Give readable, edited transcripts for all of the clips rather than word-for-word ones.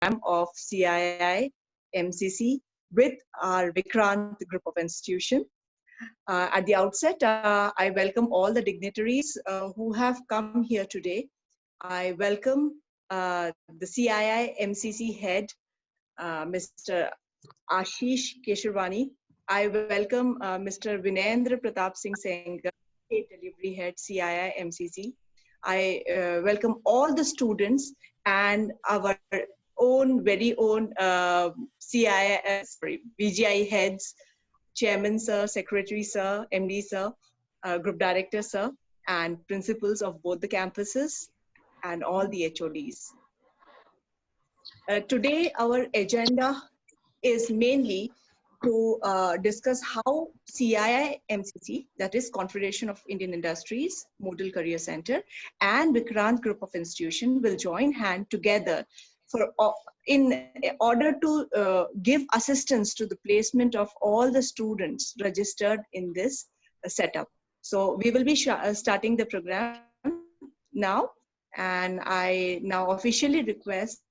of CII MCC with our Vikrant group of institution. At the outset, I welcome all the dignitaries who have come here today. I welcome the CII MCC head, Mr. Ashish Keshavani. I welcome Mr. Vinendra Pratap Singh Sengar, State Delivery Head, CII MCC. I welcome all the students and our very own VGI heads, Chairman Sir, Secretary Sir, MD Sir, Group Director Sir, and principals of both the campuses and all the HODs. Today, our agenda is mainly to discuss how CII MCC, that is Confederation of Indian Industries, Model Career Center, and Vikrant Group of Institution will join hand together in order to give assistance to the placement of all the students registered in this setup. So we will be starting the program now, and I now officially request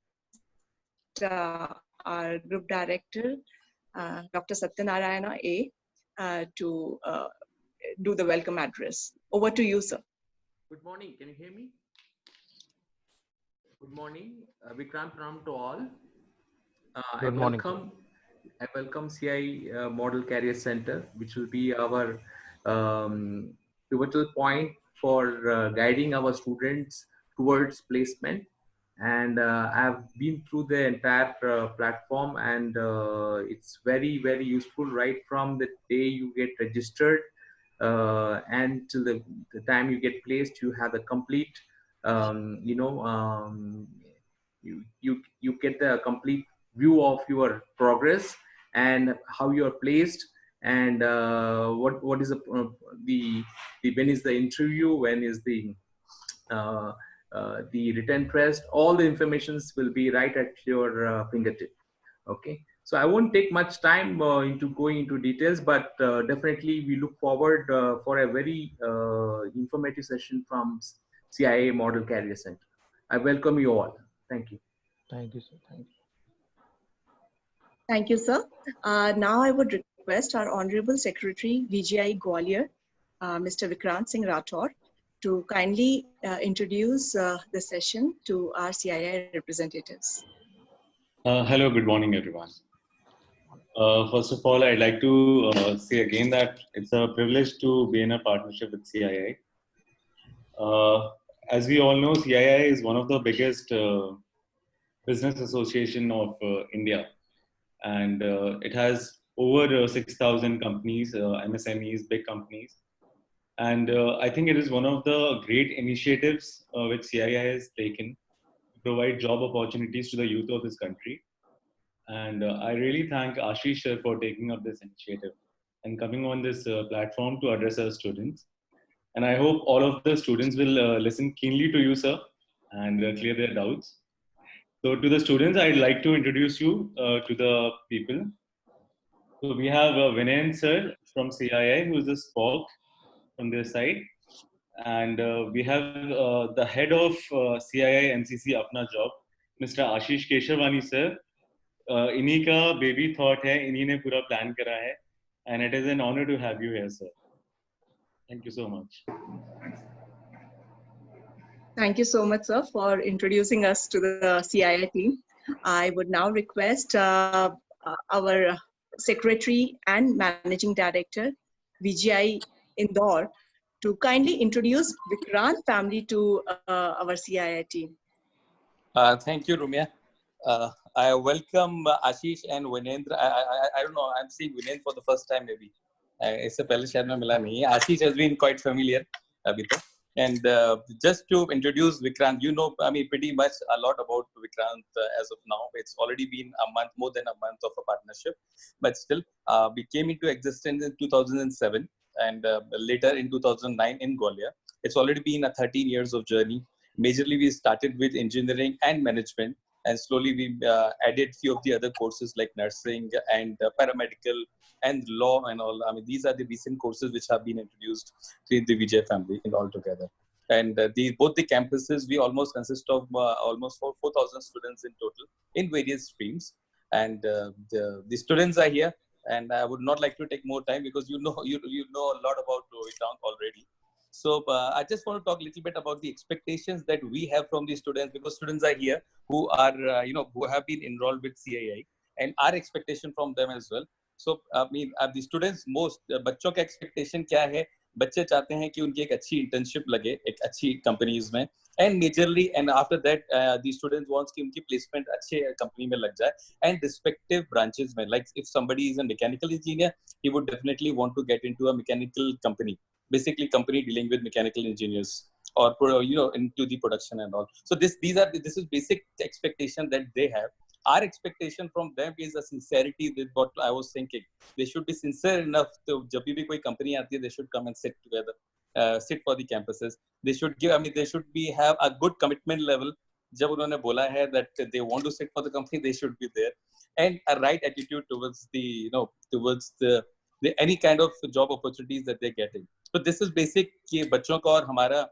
our Group Director, Dr. Satyanarayana A, to do the welcome address. Over to you, sir. Good morning. Can you hear me? Good morning. Vikrant Pranam to all. Good morning. I welcome CI Model Career Center, which will be our pivotal point for guiding our students towards placement. And I've been through the entire platform, and it's very, very useful right from the day you get registered and till the time you get placed. You have a complete, you get the complete view of your progress and how you are placed, and what is the when is the interview, when is the written test. All the informations will be right at your fingertip. Okay, so I won't take much time into going into details, but definitely we look forward for a very informative session from CIA Model Career Center. I welcome you all. Thank you. Thank you, sir. Thank you. Thank you, sir. Now I would request our Honorable Secretary, VGI Gwalior, Mr. Vikrant Singh Rathore, to kindly introduce the session to our CII representatives. Hello, good morning, everyone. First of all, I'd like to say again that it's a privilege to be in a partnership with CII. As we all know, CII is one of the biggest business association of India, and it has over 6,000 companies, MSMEs, big companies. And I think it is one of the great initiatives which CII has taken to provide job opportunities to the youth of this country. And I really thank Ashish sir for taking up this initiative and coming on this platform to address our students. And I hope all of the students will listen keenly to you, sir, and clear their doubts. So to the students, I'd like to introduce you to the people. So we have Vinay sir from CII, who is a spoke from their side. And we have the head of CII MCC Apna Job, Mr. Ashish Keshavani sir. इन्हीं का baby thought है, इन्हीं ने पूरा plan करा है, and it is an honor to have you here, sir. Thank you so much. Thank you so much, sir, for introducing us to the CII team. I would now request our Secretary and Managing Director, VGI Indore, to kindly introduce Vikrant family to our CII team. Thank you, Rumya. I welcome Ashish and Vinendra. I don't know, I'm seeing Vinendra for the first time maybe. इससे पहले शायद मैं मिला नहीं. Ashish has been quite familiar अभी तक. And just to introduce Vikrant, you know, I mean, pretty much a lot about Vikrant as of now. It's already been a month, more than a month of a partnership. But still, we came into existence in 2007 and later in 2009 in Gwalior. It's already been a 13 years of journey. Majorly, we started with engineering and management. And slowly we added few of the other courses like nursing and paramedical and law and all. I mean, these are the recent courses which have been introduced to the Vijay family and all together. And both the campuses, we almost consist of almost 4,000 students in total in various streams. And the students are here. And I would not like to take more time because you know a lot about Vikrant already. So I just want to talk a little bit about the expectations that we have from the students, because students are here who are who have been enrolled with CII, and our expectation from them as well. So I mean the students most बच्चों का expectation क्या है? बच्चे चाहते हैं कि उनकी एक अच्छी internship लगे एक अच्छी companies में, and majorly and after that the students wants कि उनकी placement अच्छे company में लग जाए, and respective branches में, like if somebody is a mechanical engineer, he would definitely want to get into a mechanical company, basically company dealing with mechanical engineers, or into the production and all. So this is basic expectation that they have. Our expectation from them is a sincerity with what I was thinking. They should be sincere enough to जब भी कोई company आती है, they should come and sit together, sit for the campuses. They should give, they should have a good commitment level. जब उन्होंने बोला है that they want to sit for the company, they should be there, and a right attitude towards the any kind of job opportunities that they're getting. So this is basic कि बच्चों का और हमारा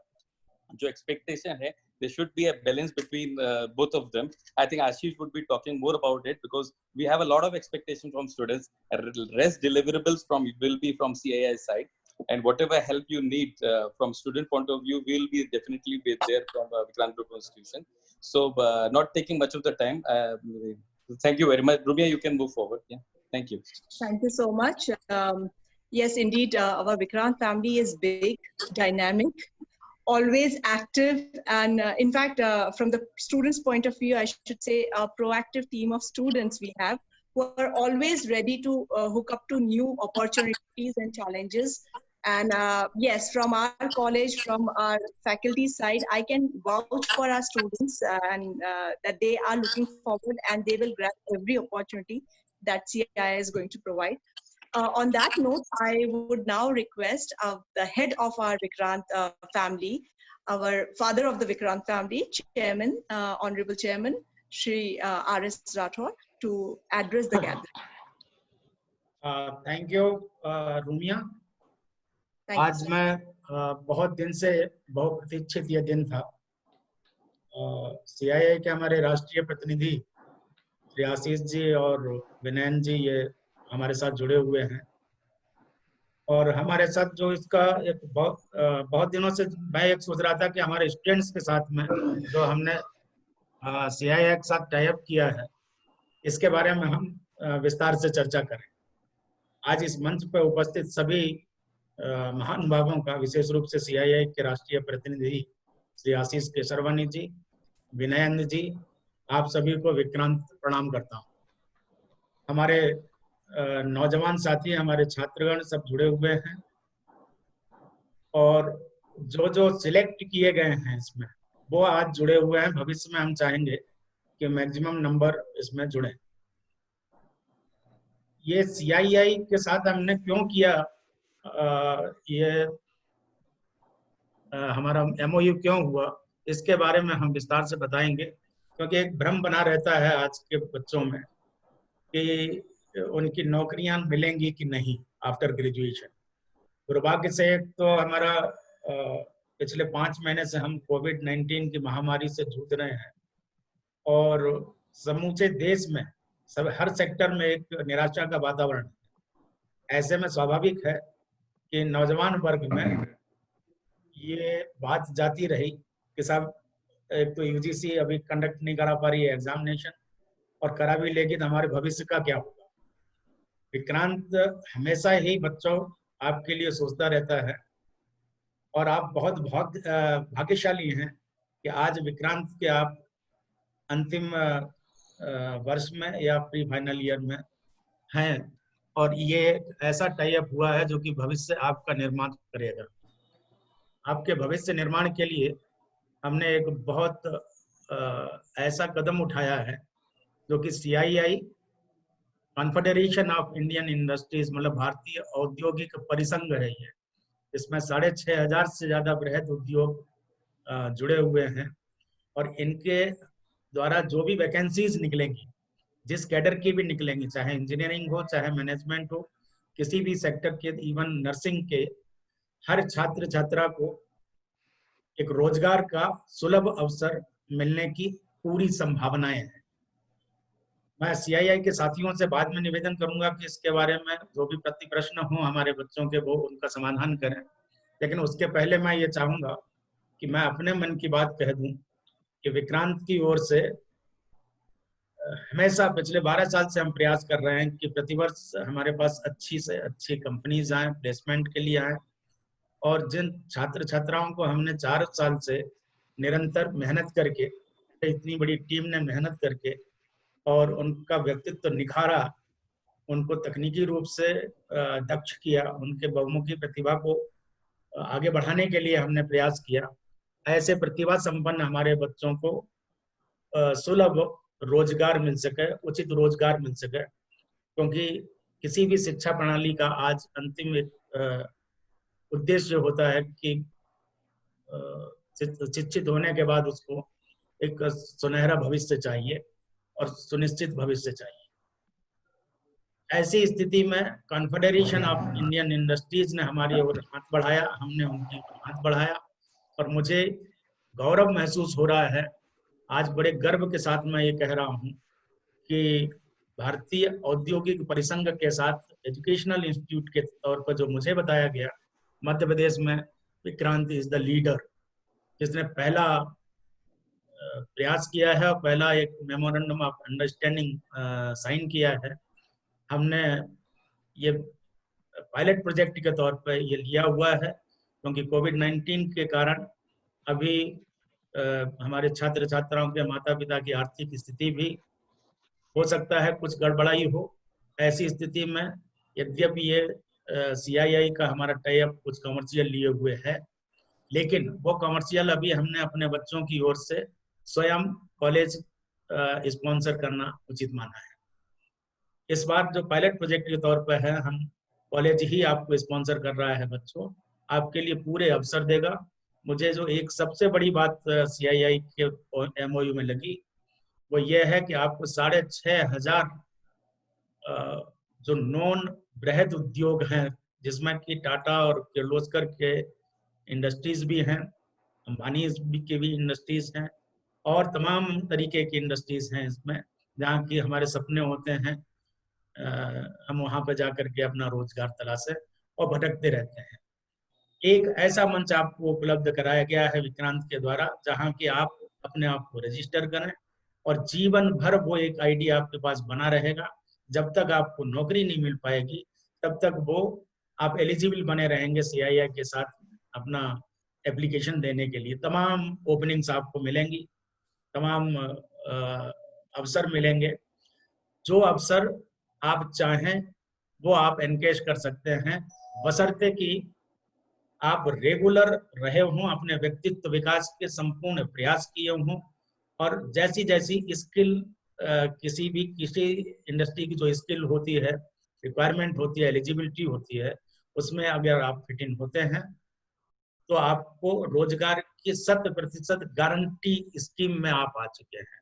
जो expectation है, there should be a balance between both of them. I think Ashish would be talking more about it because we have a lot of expectation from students. Rest deliverables will be from CII side, and whatever help you need from student point of view will be definitely be there from Vikrant Group Institution. So not taking much of the time. Thank you very much. Rumia, you can move forward. Yeah. Thank you. Thank you so much. Yes, indeed, our Vikrant family is big, dynamic, always active, and in fact, from the students' point of view, I should say a proactive team of students we have who are always ready to hook up to new opportunities and challenges. And yes, from our college, from our faculty side, I can vouch for our students and that they are looking forward and they will grab every opportunity that CII is going to provide. On that note, I would now request the head of our Vikrant family, our father of the Vikrant family, Chairman, Honorable Chairman, Shri R.S. Rathore, to address the gathering. Thank you, Rumia. Thank आज you, मैं बहुत दिन से बहुत प्रतीक्षित ये दिन था. CII के हमारे राष्ट्रीय प्रतिनिधि श्री आशीष जी और विनयन जी ये हमारे साथ जुड़े हुए हैं, और हमारे साथ जो इसका एक बहुत दिनों से मैं एक सोच रहा था कि हमारे स्टूडेंट्स के साथ में जो हमने CII के साथ टाई अप किया है, इसके बारे में हम विस्तार से चर्चा करें. आज इस मंच पर उपस्थित सभी महानुभावों का, विशेष रूप से CII के राष्ट्रीय प्रतिनिधि श्री आशीष केसरवानी जी, विनयन जी, आप सभी को विक्रांत प्रणाम करता हूँ. हमारे नौजवान साथी, हमारे छात्रगण सब जुड़े हुए हैं, और जो सिलेक्ट किए गए हैं इसमें वो आज जुड़े हुए हैं. भविष्य में हम चाहेंगे कि मैक्सिमम नंबर इसमें जुड़े. ये CII के साथ हमने क्यों किया, ये हमारा MOU क्यों हुआ, इसके बारे में हम विस्तार से बताएंगे, क्योंकि एक भ्रम बना रहता है आज के बच्चों में कि उनकी नौकरियां मिलेंगी कि नहीं आफ्टर ग्रेजुएशन. दुर्भाग्य से एक तो हमारा पिछले 5 महीने से हम कोविड-19 की महामारी से जूझ रहे हैं, और समूचे देश में हर सेक्टर में एक निराशा का वातावरण है. ऐसे में स्वाभाविक है कि नौजवान वर्ग में ये बात जाती रही कि साहब एक तो UGC अभी कंडक्ट नहीं करा पा रही है एग्जामिनेशन, और करा भी लेगी तो हमारे भविष्य का क्या होगा. विक्रांत हमेशा ही बच्चों आपके लिए सोचता रहता है, और आप बहुत भाग्यशाली हैं कि आज विक्रांत के आप अंतिम वर्ष में या प्री फाइनल ईयर में हैं, और ये ऐसा टाई अप हुआ है जो कि भविष्य आपका निर्माण करेगा. आपके भविष्य निर्माण के लिए हमने एक बहुत ऐसा कदम उठाया है जो कि CII confederation of Indian industries, मतलब भारतीय औद्योगिक परिसंघ है ये. इसमें 6,500 से ज्यादा बृहद उद्योग जुड़े हुए हैं, और इनके द्वारा जो भी वैकेंसीज निकलेंगी, जिस कैडर की भी निकलेंगी, चाहे इंजीनियरिंग हो, चाहे मैनेजमेंट हो, किसी भी सेक्टर के, इवन नर्सिंग के, हर छात्र छात्रा को एक रोजगार का सुलभ अवसर मिलने की पूरी संभावनाएं हैं। मैं सीआईआई के साथियों से बाद में निवेदन करूंगा कि इसके बारे में जो भी प्रति प्रश्न हो हमारे बच्चों के, वो उनका समाधान करें, लेकिन उसके पहले मैं ये चाहूंगा कि मैं अपने मन की बात कह दूं कि विक्रांत की ओर से हमेशा पिछले 12 साल से हम प्रयास कर रहे हैं कि प्रतिवर्ष हमारे पास अच्छी से अच्छी कंपनीज आए, प्लेसमेंट के लिए आए, और जिन छात्र छात्राओं को हमने 4 साल से निरंतर मेहनत करके, इतनी बड़ी टीम ने मेहनत करके और उनका व्यक्तित्व निखारा, उनको तकनीकी रूप से दक्ष किया, उनके बहुमुखी प्रतिभा को आगे बढ़ाने के लिए हमने प्रयास किया। ऐसे प्रतिभा संपन्न हमारे बच्चों को सुलभ रोजगार मिल सके, उचित रोजगार मिल सके, क्योंकि किसी भी शिक्षा प्रणाली का आज अंतिम उद्देश्य होता है कि शिक्षित होने के बाद उसको एक सुनहरा भविष्य चाहिए और सुनिश्चित भविष्य चाहिए। ऐसी स्थिति में कॉन्फेडरेशन ऑफ इंडियन इंडस्ट्रीज ने हमारी ओर हाथ बढ़ाया, हमने उनकी हाथ बढ़ाया, और मुझे गौरव महसूस हो रहा है, आज बड़े गर्व के साथ मैं ये कह रहा हूँ कि भारतीय औद्योगिक परिसंघ के साथ एजुकेशनल इंस्टीट्यूट के तौर पर जो मुझे बताया गया, मध्य प्रदेश में विक्रांत इज द लीडर, जिसने पहला प्रयास किया है और पहला एक मेमोरेंडम ऑफ अंडरस्टैंडिंग साइन किया है। हमने ये पायलट प्रोजेक्ट के तौर पर ये लिया हुआ है, क्योंकि कोविड-19 के कारण अभी हमारे छात्र छात्राओं के माता पिता की आर्थिक स्थिति भी हो सकता है कुछ गड़बड़ाई हो। ऐसी स्थिति में यद्यपि ये सीआईआई का हमारा टाई अप कुछ कमर्शियल लिए हुए है, लेकिन वो कमर्शियल अभी हमने अपने बच्चों की ओर से स्वयं कॉलेज स्पॉन्सर करना उचित माना है। इस बार जो पायलट प्रोजेक्ट के तौर पर है, हम कॉलेज ही आपको स्पॉन्सर कर रहा है बच्चों, आपके लिए पूरे अवसर देगा। मुझे जो एक सबसे बड़ी बात सीआईआई के एमओयू में लगी, वो ये है कि आपको 6,500 जो नॉन बृहद उद्योग हैं, जिसमें कि टाटा और किर्लोस्कर के इंडस्ट्रीज भी हैं, अंबानी की भी इंडस्ट्रीज हैं, और तमाम तरीके की इंडस्ट्रीज हैं इसमें, जहाँ की हमारे सपने होते हैं हम वहाँ पर जा करके अपना रोजगार तलाशें और भटकते रहते हैं। एक ऐसा मंच आपको उपलब्ध कराया गया है विक्रांत के द्वारा, जहाँ की आप अपने आप को रजिस्टर करें और जीवन भर वो एक आईडी आपके पास बना रहेगा। जब तक आपको नौकरी नहीं मिल पाएगी तब तक वो आप एलिजिबल बने रहेंगे सीआईआई के साथ अपना एप्लीकेशन देने के लिए। तमाम ओपनिंग्स आपको मिलेंगी, तमाम अवसर मिलेंगे। जो अवसर आप चाहें वो आप एनकेश कर सकते हैं, बशर्ते कि आप रेगुलर रहे हों, अपने व्यक्तित्व विकास के संपूर्ण प्रयास किए हों, और जैसी जैसी स्किल किसी इंडस्ट्री की जो स्किल होती है, रिक्वायरमेंट होती है, एलिजिबिलिटी होती है, उसमें अगर आप फिट इन होते हैं तो आपको रोजगार की 100% गारंटी स्कीम में आप आ चुके हैं।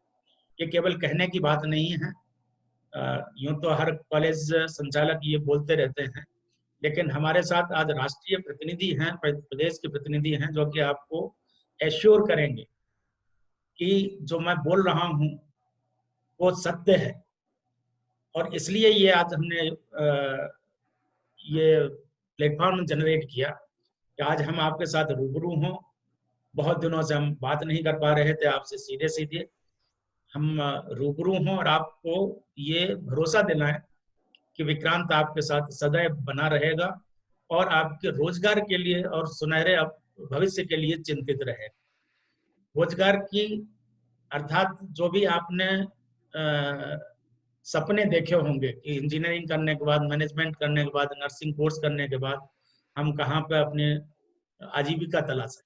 ये केवल कहने की बात नहीं है, यूं तो हर कॉलेज संचालक ये बोलते रहते हैं, लेकिन हमारे साथ आज राष्ट्रीय प्रतिनिधि हैं, प्रदेश के प्रतिनिधि हैं, जो कि आपको एश्योर करेंगे कि जो मैं बोल रहा हूं वो सत्य है। और इसलिए ये आज हमने ये प्लेटफॉर्म जनरेट किया कि आज हम आपके साथ रूबरू हों। बहुत दिनों से हम बात नहीं कर पा रहे थे आपसे सीधे सीधे, हम रूबरू हों और आपको ये भरोसा दिलाएं कि विक्रांत आपके साथ सदैव बना रहेगा और आपके रोजगार के लिए और सुनहरे भविष्य के लिए चिंतित रहे। रोजगार की अर्थात जो भी आपने सपने देखे होंगे कि इंजीनियरिंग करने के बाद, मैनेजमेंट करने के बाद, नर्सिंग कोर्स करने के बाद हम कहाँ पे अपने आजीविका तलाशें,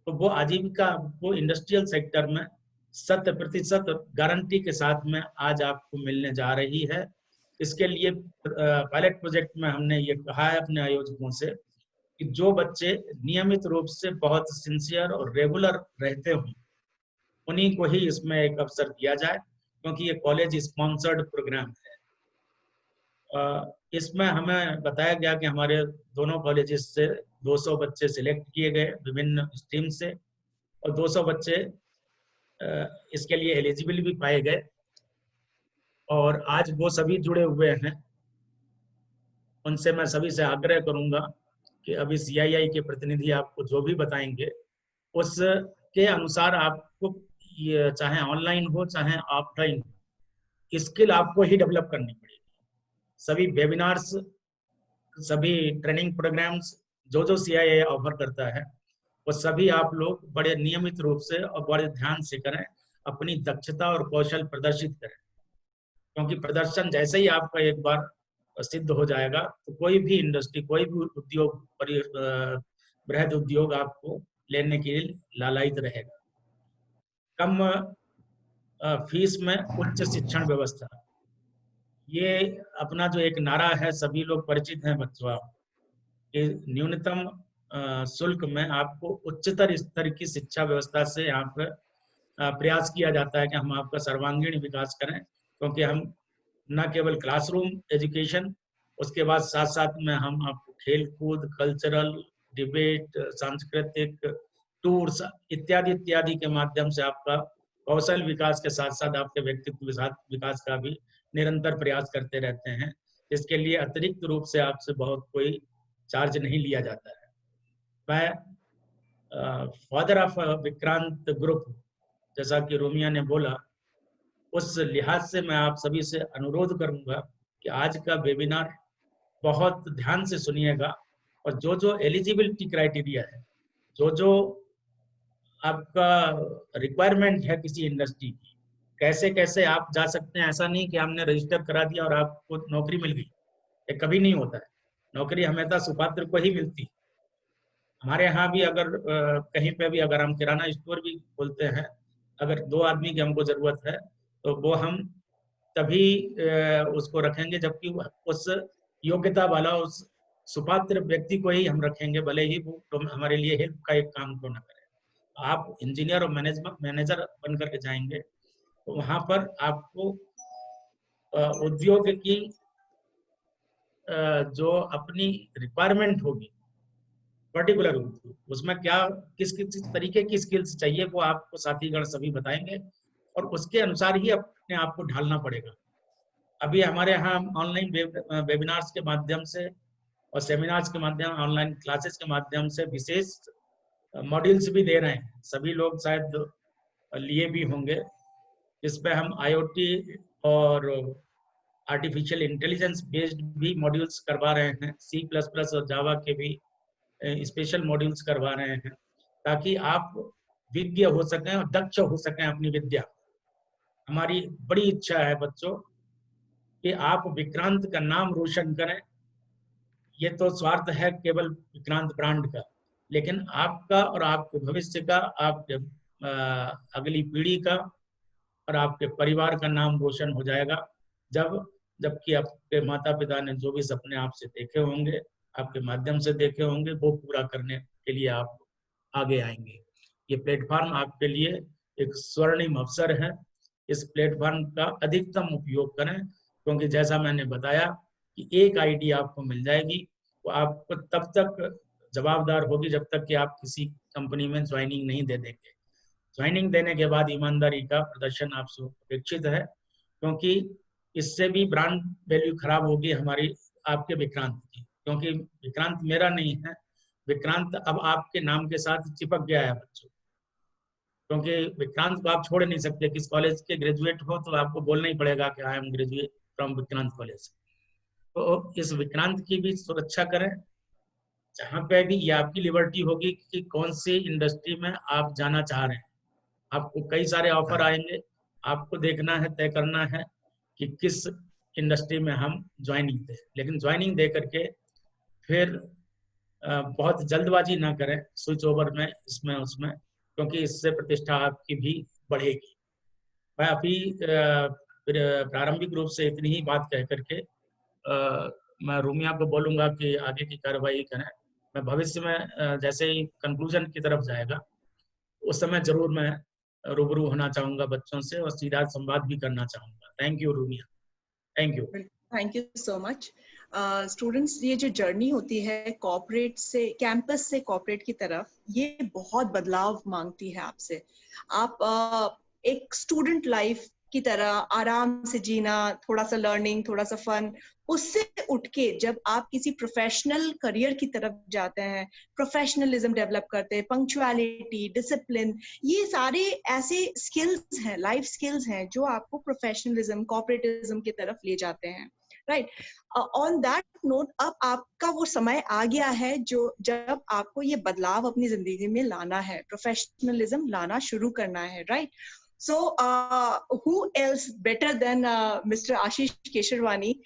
तो वो आजीविका वो इंडस्ट्रियल सेक्टर में 100% गारंटी के साथ में आज आपको मिलने जा रही है। इसके लिए पायलट प्रोजेक्ट में हमने ये कहा है अपने आयोजकों से कि जो बच्चे नियमित रूप से बहुत सिंसियर और रेगुलर रहते हों, उन्हीं को ही इसमें एक अवसर दिया जाए, क्योंकि ये कॉलेज स्पॉन्सर्ड प्रोग्राम है। इसमें हमें बताया गया कि हमारे दोनों कॉलेजेस से 200 बच्चे सिलेक्ट किए गए विभिन्न स्ट्रीम से, और 200 बच्चे इसके लिए एलिजिबल भी पाए गए, और आज वो सभी जुड़े हुए हैं। उनसे मैं सभी से आग्रह करूंगा कि अभी CII के प्रतिनिधि आपको जो भी बताएंगे उसके अनुसार आपको, ये चाहे ऑनलाइन हो चाहे ऑफलाइन हो, स्किल आपको ही डेवलप करनी पड़ेगी। सभी वेबिनार्स, सभी ट्रेनिंग प्रोग्राम्स जो CII ऑफर करता है वो सभी आप लोग बड़े नियमित रूप से और बड़े ध्यान से करें, अपनी दक्षता और कौशल प्रदर्शित करें, क्योंकि प्रदर्शन जैसे ही आपका एक बार सिद्ध हो जाएगा तो कोई भी इंडस्ट्री, कोई भी उद्योग, बृहद उद्योग आपको लेने के लिए लालायित रहेगा। कम फीस में उच्च शिक्षण व्यवस्था, ये अपना जो एक नारा है, सभी लोग परिचित हैं बच्चों आप, कि न्यूनतम शुल्क में आपको उच्चतर स्तर की शिक्षा व्यवस्था से यहाँ पर प्रयास किया जाता है कि हम आपका सर्वांगीण विकास करें, क्योंकि हम न केवल क्लासरूम एजुकेशन, उसके बाद साथ साथ में हम आपको खेल कूद, कल्चरल, डिबेट, सांस्कृतिक, टूर्स इत्यादि इत्यादि के माध्यम से आपका कौशल विकास के साथ साथ आपके व्यक्तित्व विकास का भी निरंतर प्रयास करते रहते हैं। इसके लिए अतिरिक्त रूप से आपसे बहुत कोई चार्ज नहीं लिया जाता है। मैं फादर ऑफ विक्रांत ग्रुप, जैसा कि रोमिया ने बोला, उस लिहाज से मैं आप सभी से अनुरोध करूंगा कि आज का वेबिनार बहुत ध्यान से सुनिएगा, और जो एलिजिबिलिटी क्राइटेरिया है, जो आपका रिक्वायरमेंट है किसी इंडस्ट्री की, कैसे कैसे आप जा सकते हैं। ऐसा नहीं कि हमने रजिस्टर करा दिया और आपको नौकरी मिल गई, ये कभी नहीं होता है। नौकरी हमेशा सुपात्र को ही मिलती है। हमारे यहाँ भी अगर कहीं पे भी अगर हम किराना स्टोर भी खोलते हैं, अगर 2 आदमी की हमको जरूरत है तो वो हम तभी उसको रखेंगे जबकि उस योग्यता वाला, उस सुपात्र व्यक्ति को ही हम रखेंगे, भले ही वो तो हमारे लिए हेल्प का एक काम क्यों ना करे। आप इंजीनियर और मैनेजर बन करके जाएंगे तो वहाँ पर आपको उद्योग की जो अपनी रिक्वायरमेंट होगी पर्टिकुलर, उसमें क्या किस किस तरीके की स्किल्स चाहिए वो आपको साथीगण सभी बताएंगे, और उसके अनुसार ही अपने आप को ढालना पड़ेगा। अभी हमारे यहाँ ऑनलाइन वेबिनार्स के माध्यम से और सेमिनार्स के माध्यम, ऑनलाइन क्लासेस के माध्यम से विशेष मॉड्यूल्स भी दे रहे हैं। सभी लोग शायद लिए भी होंगे, जिसपे हम IoT और आर्टिफिशियल इंटेलिजेंस बेस्ड भी मॉड्यूल्स करवा रहे हैं। C++ और जावा के भी स्पेशल मॉड्यूल्स करवा रहे हैं, ताकि आप विज्ञ हो सकें और दक्ष हो सकें अपनी विद्या। हमारी बड़ी इच्छा है बच्चों कि आप विक्रांत का नाम रोशन करें। ये तो स्वार्थ है केवल विक्रांत ब्रांड का, लेकिन आपका और आपके भविष्य का, आपके अगली पीढ़ी का और आपके परिवार का नाम रोशन हो जाएगा जबकि आपके माता पिता ने जो भी सपने आपसे देखे होंगे, आपके माध्यम से देखे होंगे, वो पूरा करने के लिए आप आगे आएंगे। ये प्लेटफॉर्म आपके लिए एक स्वर्णिम अवसर है। इस प्लेटफॉर्म का अधिकतम उपयोग करें, क्योंकि जैसा मैंने बताया कि एक आईडी आपको मिल जाएगी, वो आपको तब तक जवाबदार होगी जब तक कि आप किसी कंपनी में ज्वाइनिंग नहीं दे देंगे। ज्वाइनिंग देने के बाद ईमानदारी का प्रदर्शन आपसे अपेक्षित है, क्योंकि इससे भी ब्रांड वैल्यू खराब होगी हमारी, आपके विक्रांत की, क्योंकि विक्रांत मेरा नहीं है, विक्रांत अब आपके नाम के साथ चिपक गया है बच्चों। क्योंकि विक्रांत को आप छोड़ नहीं सकते। किस कॉलेज के ग्रेजुएट हो तो आपको बोलना ही पड़ेगा कि I am graduate from Vikrant college. तो इस विक्रांत की भी सुरक्षा करें। जहाँ पे भी ये आपकी लिबर्टी होगी कि कौन सी इंडस्ट्री में आप जाना चाह रहे हैं। आपको कई सारे ऑफर आएंगे, आपको देखना है, तय करना है कि किस इंडस्ट्री में हम ज्वाइनिंग दें। लेकिन ज्वाइनिंग दे करके फिर बहुत जल्दबाजी ना करें स्विच ओवर में, इसमें उसमें, क्योंकि इससे प्रतिष्ठा आपकी भी बढ़ेगी। मैं अभी प्रारंभिक रूप से इतनी ही बात कह करके मैं रोमिया को बोलूँगा कि आगे की कार्रवाई करें। मैं भविष्य में जैसे ही कंक्लूजन की तरफ जाएगा उस समय जरूर मैं रूबरू होना चाहूँगा बच्चों से और सीधा संवाद भी करना चाहूँगा। Thank you Romia, thank you. Thank you so much. Students ये जो जर्नी होती है कॉर्पोरेट से कैंपस से कॉर्पोरेट की तरफ, ये बहुत बदलाव मांगती है आपसे। आप एक स्टूडेंट लाइफ की तरह आराम से जीना, थोड़ा सा लर्निंग, थोड़ा सा फन, उससे उठ के जब आप किसी प्रोफेशनल करियर की तरफ जाते हैं, प्रोफेशनलिज्म डेवलप करते हैं, पंक्चुअलिटी, डिसिप्लिन, ये सारे ऐसे स्किल्स हैं, लाइफ स्किल्स हैं जो आपको प्रोफेशनलिज्म, कॉर्पोरेटिज्म की तरफ ले जाते हैं, राइट। ऑन दैट नोट, अब आपका वो समय आ गया है जो जब आपको ये बदलाव अपनी जिंदगी में लाना है, प्रोफेशनलिज्म लाना शुरू करना है, right. So, who else better than Mr. Ashish Kesharwani,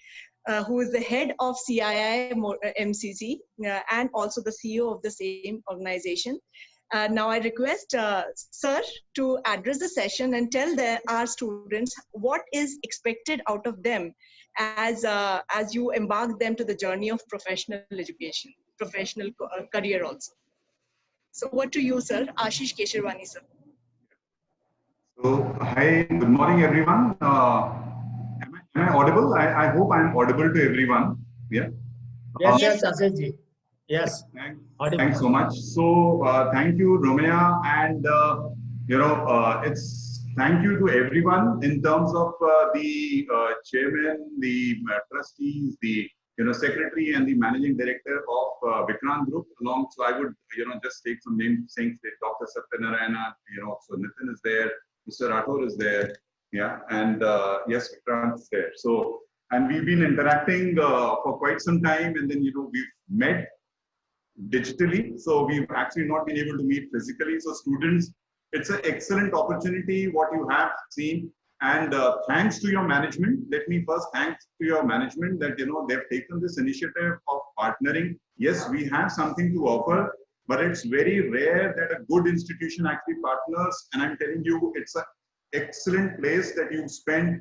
who is the head of CII MCC and also the CEO of the same organization. Now I request Sir to address the session and tell our students what is expected out of them as you embark them to the journey of professional education, professional career also. So what to you, Sir? Ashish Kesharwani, sir. So, hi, good morning, everyone. Am I audible? I hope I'm audible to everyone. Yeah. Yes, Ashish ji. Yes. Thanks so much. So, thank you, Romea, and it's thank you to everyone in terms of the chairman, the trustees, the secretary, and the managing director of Vikrant Group. Along, so I would just take some names, saying that Dr. Satyanarayana, so Nitin is there. Mr. Rathore is there, yeah, and yes, Vikrant is there. So, and we've been interacting for quite some time, and then we've met digitally. So we've actually not been able to meet physically. So students, it's an excellent opportunity what you have seen, and thanks to your management. Let me first thank to your management that they've taken this initiative of partnering. Yes, we have something to offer. But it's very rare that a good institution actually partners. And I'm telling you, it's an excellent place that you spend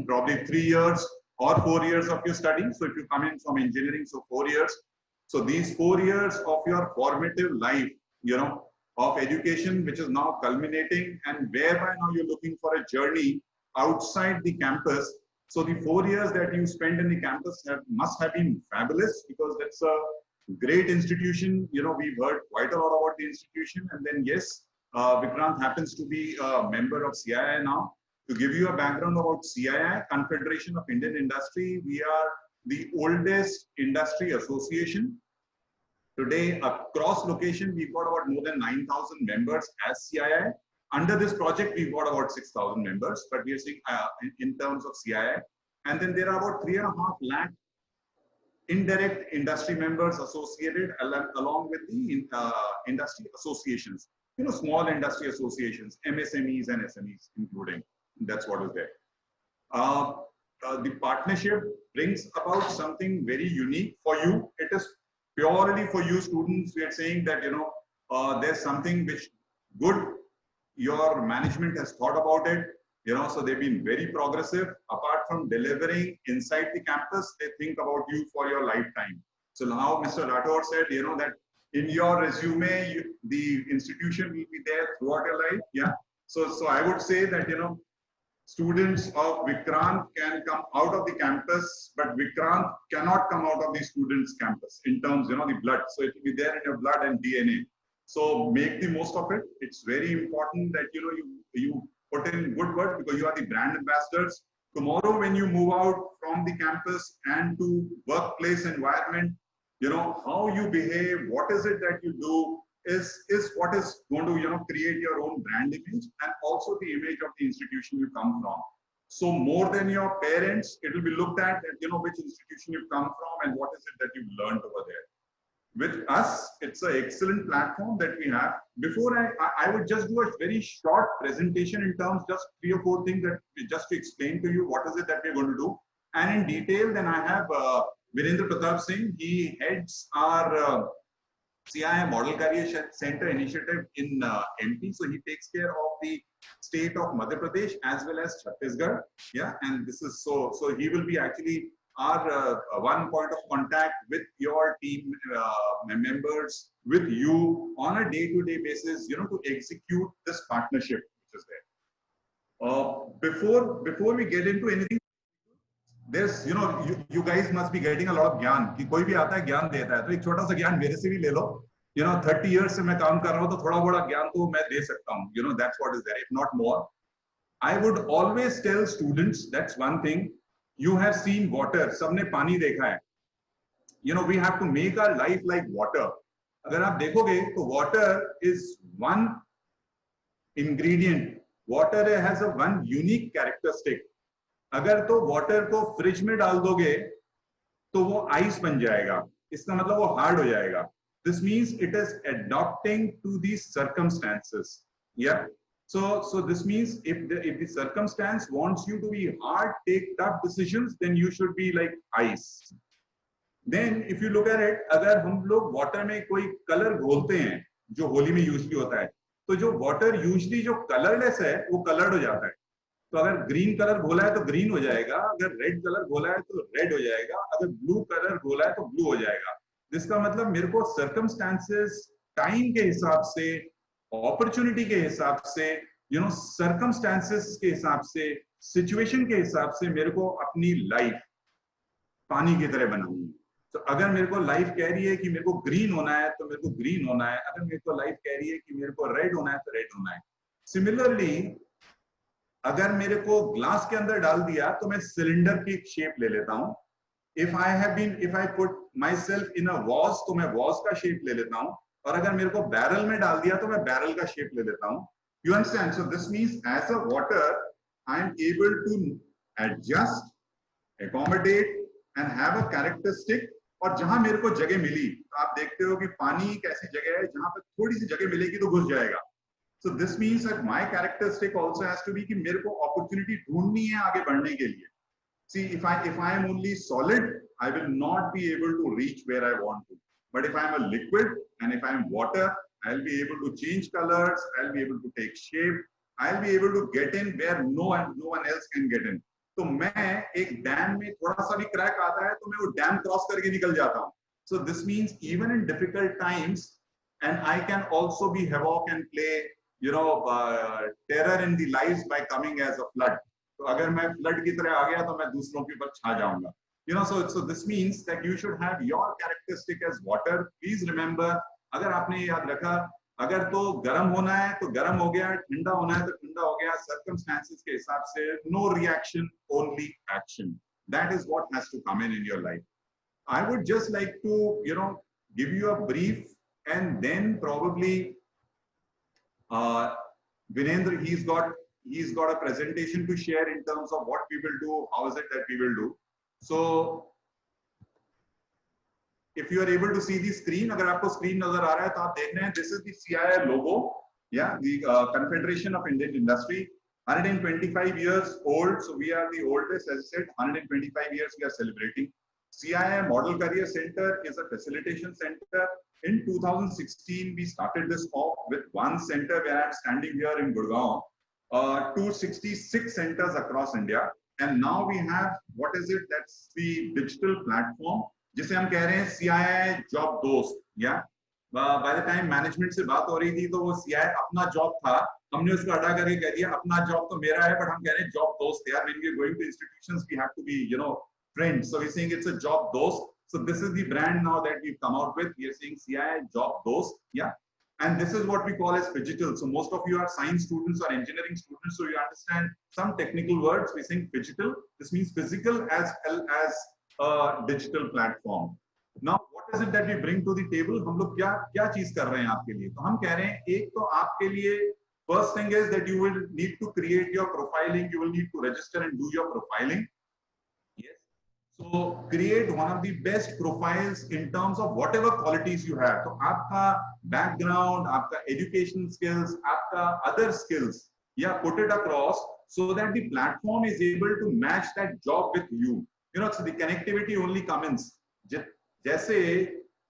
probably 3 years or 4 years of your study. So if you come in from engineering, so 4 years. So these 4 years of your formative life, of education, which is now culminating, and whereby now you're looking for a journey outside the campus. So the 4 years that you spend in the campus must have been fabulous, because that's a great institution. We've heard quite a lot about the institution. And then yes, Vikrant happens to be a member of CII now. To give you a background about CII, Confederation of Indian Industry, we are the oldest industry association. Today, across location, we've got about more than 9,000 members as CII. Under this project, we've got about 6,000 members, but we are seeing in terms of CII. And then there are about 3.5 lakh indirect industry members associated along with the industry associations, small industry associations, MSMEs and SMEs including. That's what is there. The partnership brings about something very unique for you. It is purely for you students. We are saying that, there's something which good your management has thought about it. So they've been very progressive. Apart from delivering inside the campus, they think about you for your lifetime. So now Mr. Rathore said, that in your resume, the institution will be there throughout your life. Yeah. So I would say that, students of Vikrant can come out of the campus, but Vikrant cannot come out of the students' campus in terms, the blood. So it will be there in your blood and DNA. So make the most of it. It's very important that, you put in good work, because you are the brand ambassadors. Tomorrow, when you move out from the campus and to workplace environment, how you behave, what is it that you do is what is going to, create your own brand image and also the image of the institution you come from. So more than your parents, it will be looked at, which institution you come from and what is it that you've learned over there. With us, it's an excellent platform that we have. Before I would just do a very short presentation in terms, just 3 or 4 things that just to explain to you what is it that we're going to do. And in detail, then I have Virendra Pratap Singh. He heads our CII Model Career Center initiative in MP. So he takes care of the state of Madhya Pradesh as well as Chhattisgarh. Yeah, and this is so he will be actually our one point of contact with your team members, with you on a day-to-day basis, to execute this partnership which is there. Before we get into anything, there's you guys must be getting a lot of ज्ञान कि कोई भी आता है ज्ञान देता है, तो एक छोटा सा ज्ञान मेरे से भी ले लो. 30 years से मैं काम कर रहा हूँ, तो थोड़ा बड़ा ज्ञान तो मैं दे सकता हूँ. That's what is there, if not more. I would always tell students, that's one thing. You have seen water, सबने पानी देखा है. We have to make our life like water. अगर आप देखोगे तो water is one ingredient. Water has a one unique characteristic. अगर तो water को फ्रिज में डाल दोगे तो वो आइस बन जाएगा. इसका मतलब वो हार्ड हो जाएगा. This means it is adapting to these circumstances. Yeah. So this means if the circumstance wants you to be hard, take tough decisions, then you should be like ice. Then if you look at it, अगर हम लोग water में कोई color घोलते हैं जो होली में usually होता है, तो जो water usually जो colorless है वो colored हो जाता है. तो अगर green color घोला है तो green हो जाएगा, अगर red color घोला है तो red हो जाएगा, अगर blue color घोला है तो blue हो जाएगा. जिसका मतलब मेरे को circumstances, time के हिसाब से, opportunity के हिसाब से, circumstances के हिसाब से, situation के हिसाब से मेरे को अपनी life पानी की तरह बनानी है. तो अगर मेरे को लाइफ कह रही है कि मेरे को ग्रीन होना है तो मेरे को ग्रीन होना है. अगर मेरे को लाइफ कह रही है कि मेरे को रेड होना है तो रेड होना है. सिमिलरली अगर मेरे को ग्लास के अंदर डाल दिया तो मैं सिलेंडर की शेप ले लेता हूं. if I put myself in a vase तो मैं vase का शेप ले लेता हूं. और अगर मेरे को बैरल में डाल दिया तो मैं बैरल का शेप ले लेता हूं. You understand? So this means as a water I am able to adjust, accommodate and have a characteristic. और जहां मेरे को जगह मिली, तो आप देखते हो कि पानी एक ऐसी जगह है जहां पे थोड़ी सी जगह मिलेगी तो घुस जाएगा. So this means that my characteristic also has to be कि मेरे को opportunity ढूंढनी है आगे बढ़ने के लिए. See, if I am only solid, I will not be able to reach where I want to. But if I am a liquid and if I am water, I'll be able to change colors, I'll be able to take shape, I'll be able to get in where no one else can get in. तो मैं एक dam में थोड़ा सा भी crack आता है तो मैं वो डैम क्रॉस करके निकल जाता हूँ. So this means even in difficult times, and I can also be havoc and play, terror in the lives by coming as a flood. तो अगर मैं फ्लड की तरह आ गया तो मैं दूसरों के ऊपर छा जाऊंगा. So this means that you should have your characteristic as water. Please remember, अगर आपने याद रखा, अगर तो गर्म होना है तो गर्म हो गया, ठंडा होना है तो ठंडा हो गया. Circumstances के हिसाब से no reaction, only action. That is what has to come in your life. I would just like to give you a brief, and then probably Vinendra, he's got a presentation to share in terms of what we will do, how is it that we will do. So if you are able to see the screen, अगर आपको screen नजर आ रहा है तो आप देख रहे हैं, this is the CII logo, yeah, the Confederation of Indian Industry, 125 years old. So we are the oldest, as I said, 125 years we are celebrating. CII Model Career Center is a facilitation center. In 2016, we started this off with one center where I'm standing here in Gurgaon, 266 centers across India. And now we have, what is it? That's the digital platform. जिसे हम कह रहे हैं CII job दोस्त. या by the time management से बात हो रही थी तो वो CII अपना जॉब था, हमने उसको हटा करके कह दिया अपना जॉब तो मेरा है, बट हम कह रहे हैं जॉब दोस्त. यार, when we are going to institutions we have to be friends, so we're saying it's a job dost. So this is the brand now that we've come out with. We are saying CII job dost. Yeah. And this is what we call as phygital. So most of you are science students or engineering students, so you understand some technical words. We're saying phygital. This means physical as well as a digital platform. Now, what is it that we bring to the table? हम लोग क्या चीज कर रहे हैं आपके लिए? तो हम कह रहे हैं, एक तो आपके लिए first thing is that you will need to create your profiling. You will need to register and do your profiling. Yes. So create one of the best profiles in terms of whatever qualities you have. तो आपका background, आपका education skills, आपका other skills, yeah, put it across so that the platform is able to match that job with you. So the connectivity only comes. जैसे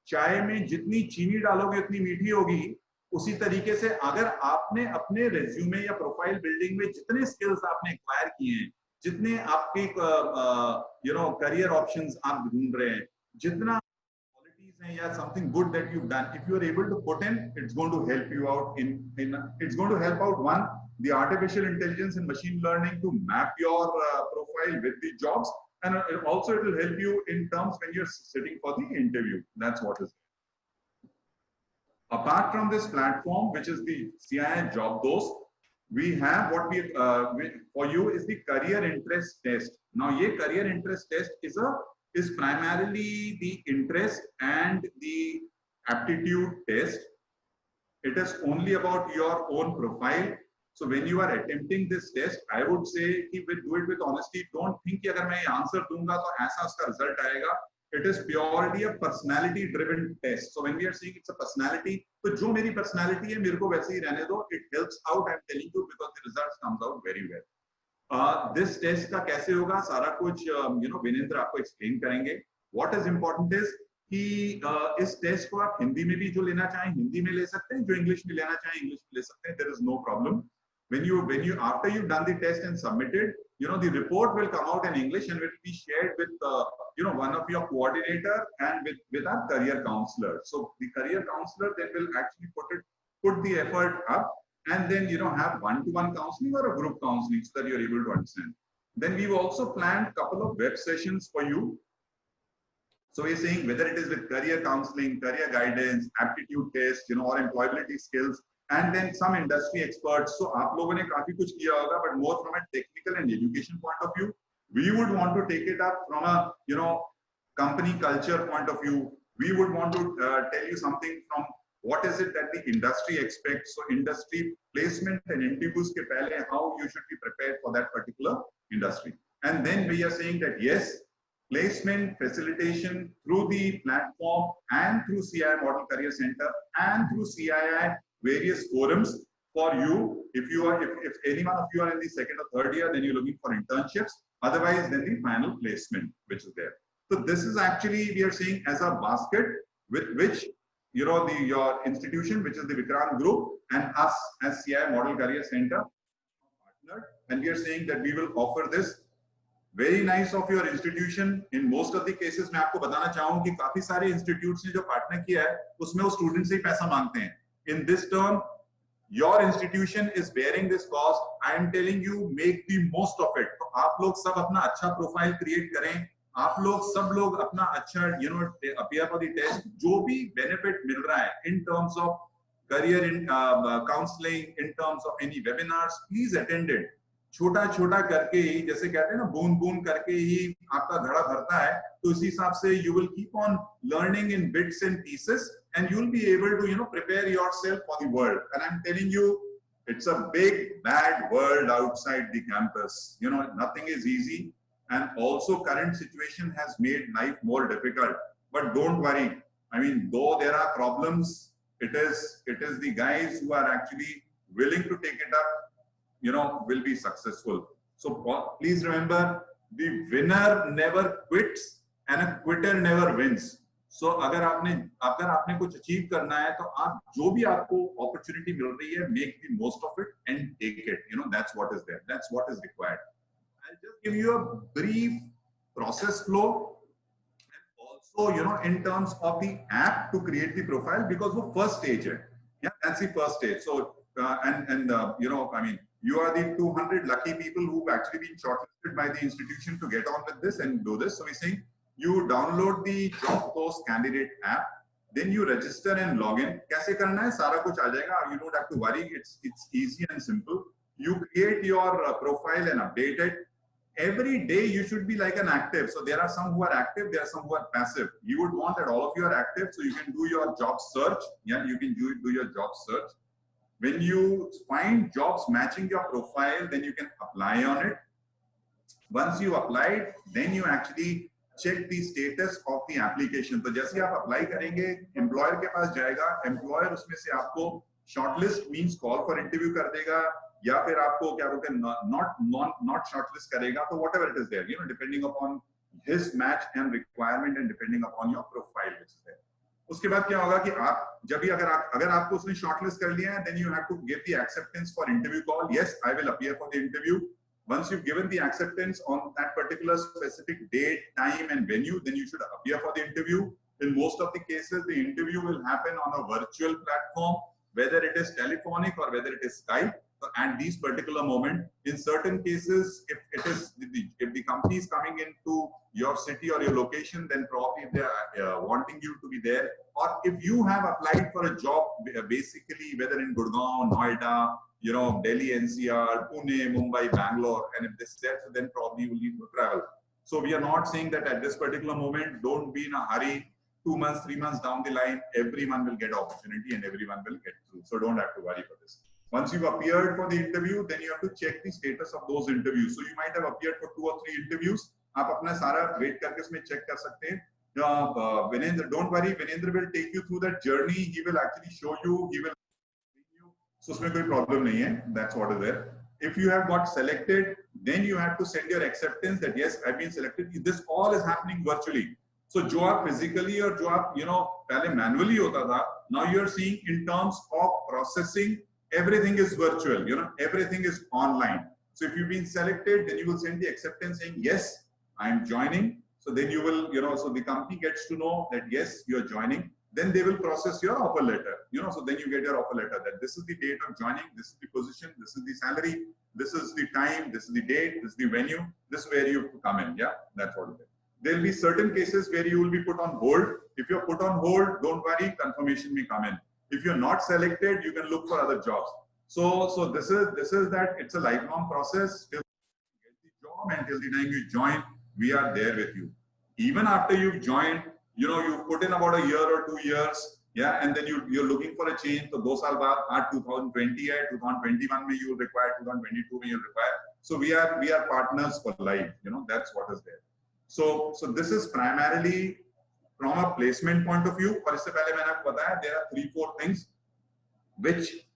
चाय में जितनी चीनी डालोगे उतनी मीठी होगी, उसी तरीके से अगर आपने अपने रेज्यूमे या प्रोफाइल बिल्डिंग में जितने स्किल्स आपने एक्वायर किए हैं, जितने आपके करियर ऑप्शंस आप ढूंढ रहे हैं, जितना क्वालिटीज हैं या something good that you done, if you are able to put in, it's going to help you out it's going to help out one, the artificial intelligence and machine learning to map your profile with the jobs. and also it will help you in terms when you're sitting for the interview. That's what is. Apart from this platform, which is the CII Job Dost, we have what we for you is the career interest test. Now, ye career interest test is primarily the interest and the aptitude test. It is only about your own profile. So when you are attempting this test, I would say do it with honesty. Don't think कि अगर मैं ये answer दूंगा तो ऐसा उसका result आएगा. It is purely a personality-driven test. So when we are saying it's a personality, तो जो मेरी personality है मेरे को वैसे ही रहने दो. It helps out. I'm telling you because the results comes out very well. This test का कैसे होगा सारा कुछ विनेंद्र आपको explain करेंगे. What is important is कि इस टेस्ट को आप हिंदी में भी जो लेना चाहें हिंदी में ले सकते हैं, जो इंग्लिश में लेना चाहें इंग्लिश में ले सकते हैं. There is no problem. When you after you've done the test and submitted, the report will come out in English and will be shared with one of your coordinator and with our career counselor. So the career counselor then will actually put the effort up and then have one-to-one counseling or a group counseling so that you're able to understand. Then we've also planned a couple of web sessions for you. So we're saying whether it is with career counseling, career guidance, aptitude test, or employability skills, and then some industry experts. So आप लोगों ने काफी कुछ किया होगा, but more from a technical and education point of view. We would want to take it up from a company culture point of view. We would want to tell you something from what is it that the industry expects. So industry placement and interviews के पहले how you should be prepared for that particular industry. And then we are saying that yes, placement facilitation through the platform and through CII Model Career Center and through CII various forums for you. If any one of you are in the second or third year, then you're looking for internships. Otherwise, then the final placement, which is there. So this is actually, we are saying as a basket with which, your institution, which is the Vikrant Group, and us as CII Model Career Center partnered. And we are saying that we will offer this. Very nice of your institution. In most of the cases, मैं आपको बताना चाहूँ कि काफी सारे institutes ने जो partner किया है, उसमें वो students से ही पैसा मांगते हैं. In this term, your institution is bearing this cost. I am telling you, make the most of it. तो आप लोग सब अपना अच्छा profile create करें. आप लोग सब लोग अपना अच्छा, appear for the test. जो भी benefit मिल रहा है in terms of career in counseling, in terms of any webinars, please attend it. छोटा छोटा करके ही, जैसे कहते हैं ना, बूंद बूंद करके ही आपका घड़ा भरता है. तो इसी हिसाब से you will keep on learning in bits and pieces and you'll be able to prepare yourself for the world. And I'm telling you, it's a big bad world outside the campus. Nothing is easy, and also current situation has made life more difficult. But don't worry. I mean, though there are problems, it is the guys who are actually willing to take it up, will be successful. So please remember, the winner never quits and a quitter never wins. So अगर आपने कुछ achieve करना है, तो आप जो भी आपको opportunity मिल रही है, make the most of it and take it. That's what is there. That's what is required. I'll just give you a brief process flow, and also in terms of the app to create the profile, because the first stage है. Yeah, that's the first stage. So I mean, you are the 200 lucky people who've actually been shortlisted by the institution to get on with this and do this. So we're saying you download the Job Dost candidate app, then you register and log in. कैसे करना है? सारा कुछ आ जाएगा. You don't have to worry. It's easy and simple. You create your profile and update it. Every day you should be like an active. So there are some who are active, there are some who are passive. You would want that all of you are active, so you can do your job search. Yeah, you can do your job search. When you find jobs matching your profile, then you can apply on it. Once you applied, then you actually check the status of the application. तो जैसे आप apply करेंगे, employer के पास जाएगा, employer उसमें से आपको shortlist means call for interview कर देगा, या फिर आपको क्या बोलते हैं not shortlist करेगा. तो whatever it is there, depending upon his match and requirement and depending upon your profile which is there. उसके बाद क्या होगा कि आप जब भी अगर आपको उसने शॉर्टलिस्ट कर लिया है, then you have to give the acceptance for interview call. Yes, I will appear for the interview. Once you've given the acceptance on that particular specific date, time, and venue, then you should appear for the interview. In most of the cases, the interview will happen on a virtual platform, whether it is telephonic or whether it is Skype. So at these particular moment, in certain cases, if it is if the company is coming into your city or your location, then probably they are wanting you to be there. Or if you have applied for a job, basically whether in Gurgaon, Noida, you know, Delhi, NCR, Pune, Mumbai, Bangalore, and if this steps, then probably you will need to travel. So we are not saying that at this particular moment, don't be in a hurry. 2 months, 3 months down the line, everyone will get opportunity and everyone will get through. So don't have to worry for this. Once you've appeared for the interview, then you have to check the status of those interviews. So you might have appeared for 2 or 3 interviews. आप अपना सारा wait करके इसमें check कर सकते हैं. Vinendra, don't worry. Vinendra will take you through that journey. He will actually show you. He will you. So उसमें कोई problem नहीं है. That's what is there. If you have got selected, then you have to send your acceptance that yes, I've been selected. This all is happening virtually. So जो आप physically और जो आप पहले manually होता था, now you are seeing in terms of processing, everything is virtual. Everything is online. So if you've been selected, then you will send the acceptance saying yes, I am joining. So then you will, so the company gets to know that yes, you are joining. Then they will process your offer letter. So then you get your offer letter that this is the date of joining, this is the position, this is the salary, this is the time, this is the date, this is the venue, this is where you have to come in. Yeah, that's what it is. There will be certain cases where you will be put on hold. If you're put on hold, don't worry, confirmation may come in. If you're not selected, you can look for other jobs. So this is that it's a lifelong process. Till you get the job and till the time you join, we are there with you. Even after you've joined, you've put in about a year or 2 years, yeah, and then you're looking for a change. So 2 साल बाद आज 2020 है, 2021 में you will require, 2022 में you will require. So we are partners for life. That's what is there. So this is primarily from a placement point of view. और इससे पहले मैंने आपको बताया there are 3-4 things which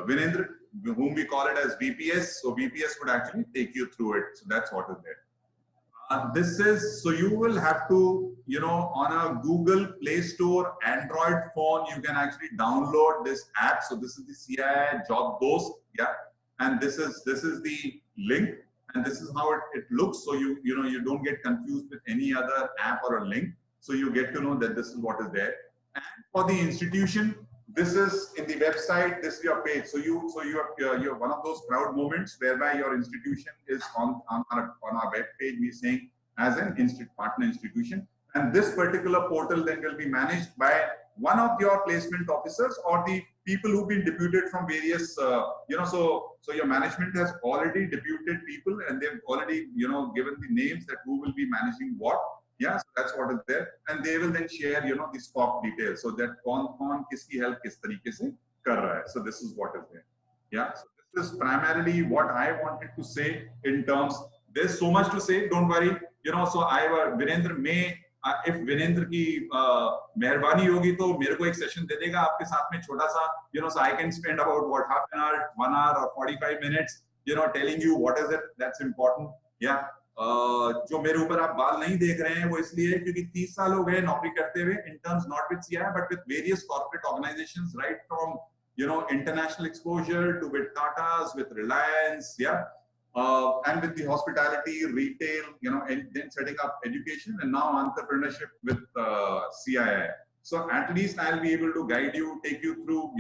Vinendra, whom we call it as VPS. So VPS would actually take you through it. So that's what is there. This is, so you will have to, on a Google Play Store Android phone, you can actually download this app. So this is the CII Job Dost, yeah, and this is the link, and this is how it looks. So you don't get confused with any other app or a link. So you get to know that this is what is there. And for the institution, this is in the website. This is your page. So you're one of those proud moments whereby your institution is on our web page. We're saying as an partner institution, and this particular portal then will be managed by one of your placement officers or the people who've been deputed from various. So your management has already deputed people, and they've already given the names that who will be managing what. Yeah, so that's what is there, and they will then share the stock details, so that कौन किसकी help किस तरीके से कर रहा है. So this is what is there. Yeah, so this is primarily what I wanted to say in terms. There's so much to say. Don't worry. So Vinendra may, if Vinendra की मेहरबानी होगी तो मेरे को एक session दे देगा आपके साथ में छोटा सा. So I can spend about half an hour, 1 hour, or 45 minutes. Telling you what is it that's important. Yeah. जो मेरे ऊपर आप बाल नहीं देख रहे हैं वो इसलिए क्योंकि 30 साल हो गए नौकरी करते हुए in terms not with CII but with various corporate organizations, right from international exposure to with Tata's, with Reliance, yeah, and with the hospitality, retail, and then setting up education and now entrepreneurship with CII. So at least I'll be able to guide you, take you through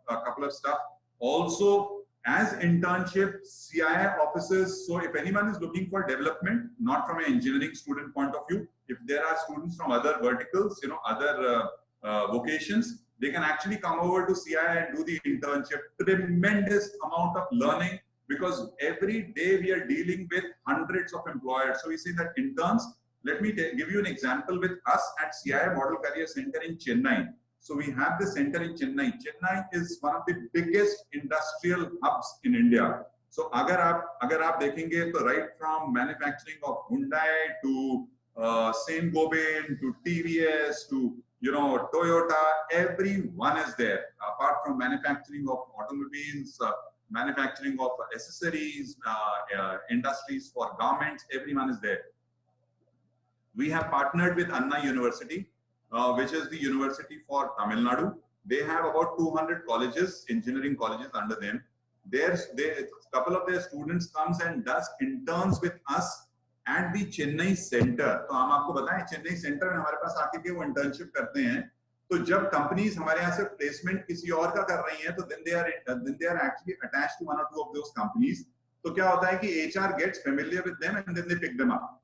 a couple of stuff. Also, as internship CII offices, so if anyone is looking for development, not from an engineering student point of view, if there are students from other verticals, other vocations, they can actually come over to CII and do the internship. Tremendous amount of learning, because every day we are dealing with hundreds of employers. So we say that interns, let me give you an example with us at CII Model Career Center in Chennai. So we have the center in Chennai. Chennai is one of the biggest industrial hubs in India. So अगर आप देखेंगे तो right from manufacturing of Hyundai to Saint-Gobain to TVS to Toyota, everyone is there. Apart from manufacturing of automobiles, manufacturing of accessories, industries for garments, everyone is there. We have partnered with Anna University, which is the university for Tamil Nadu. They have about 200 colleges, engineering colleges under them. A couple of their students comes and does interns with us at the Chennai center. तो हम आपको बताएं Chennai center में हमारे पास आके के वो internship करते हैं. तो जब कंपनीज हमारे यहाँ से प्लेसमेंट किसी और का कर रही हैं तो then they are actually attached to one or two of those companies. तो क्या होता है कि HR gets familiar with them and then they pick them up.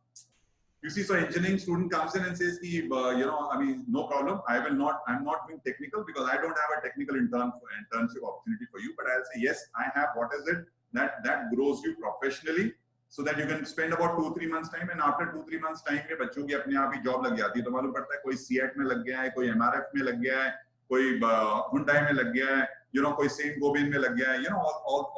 You see, so engineering student comes in and says, I mean, no problem. I'm not being technical because I don't have a technical internship opportunity for you. But I'll say, yes, I have. What is it that grows you professionally, so that you can spend about 2-3 months time, and after 2-3 months time में बच्चों की अपने आप ही job लग जाती है. तो मालूम पड़ता है कोई CEAT में लग गया है, कोई MRF में लग गया है, कोई Hyundai में लग गया है, कोई Saint Gobain में लग गया है,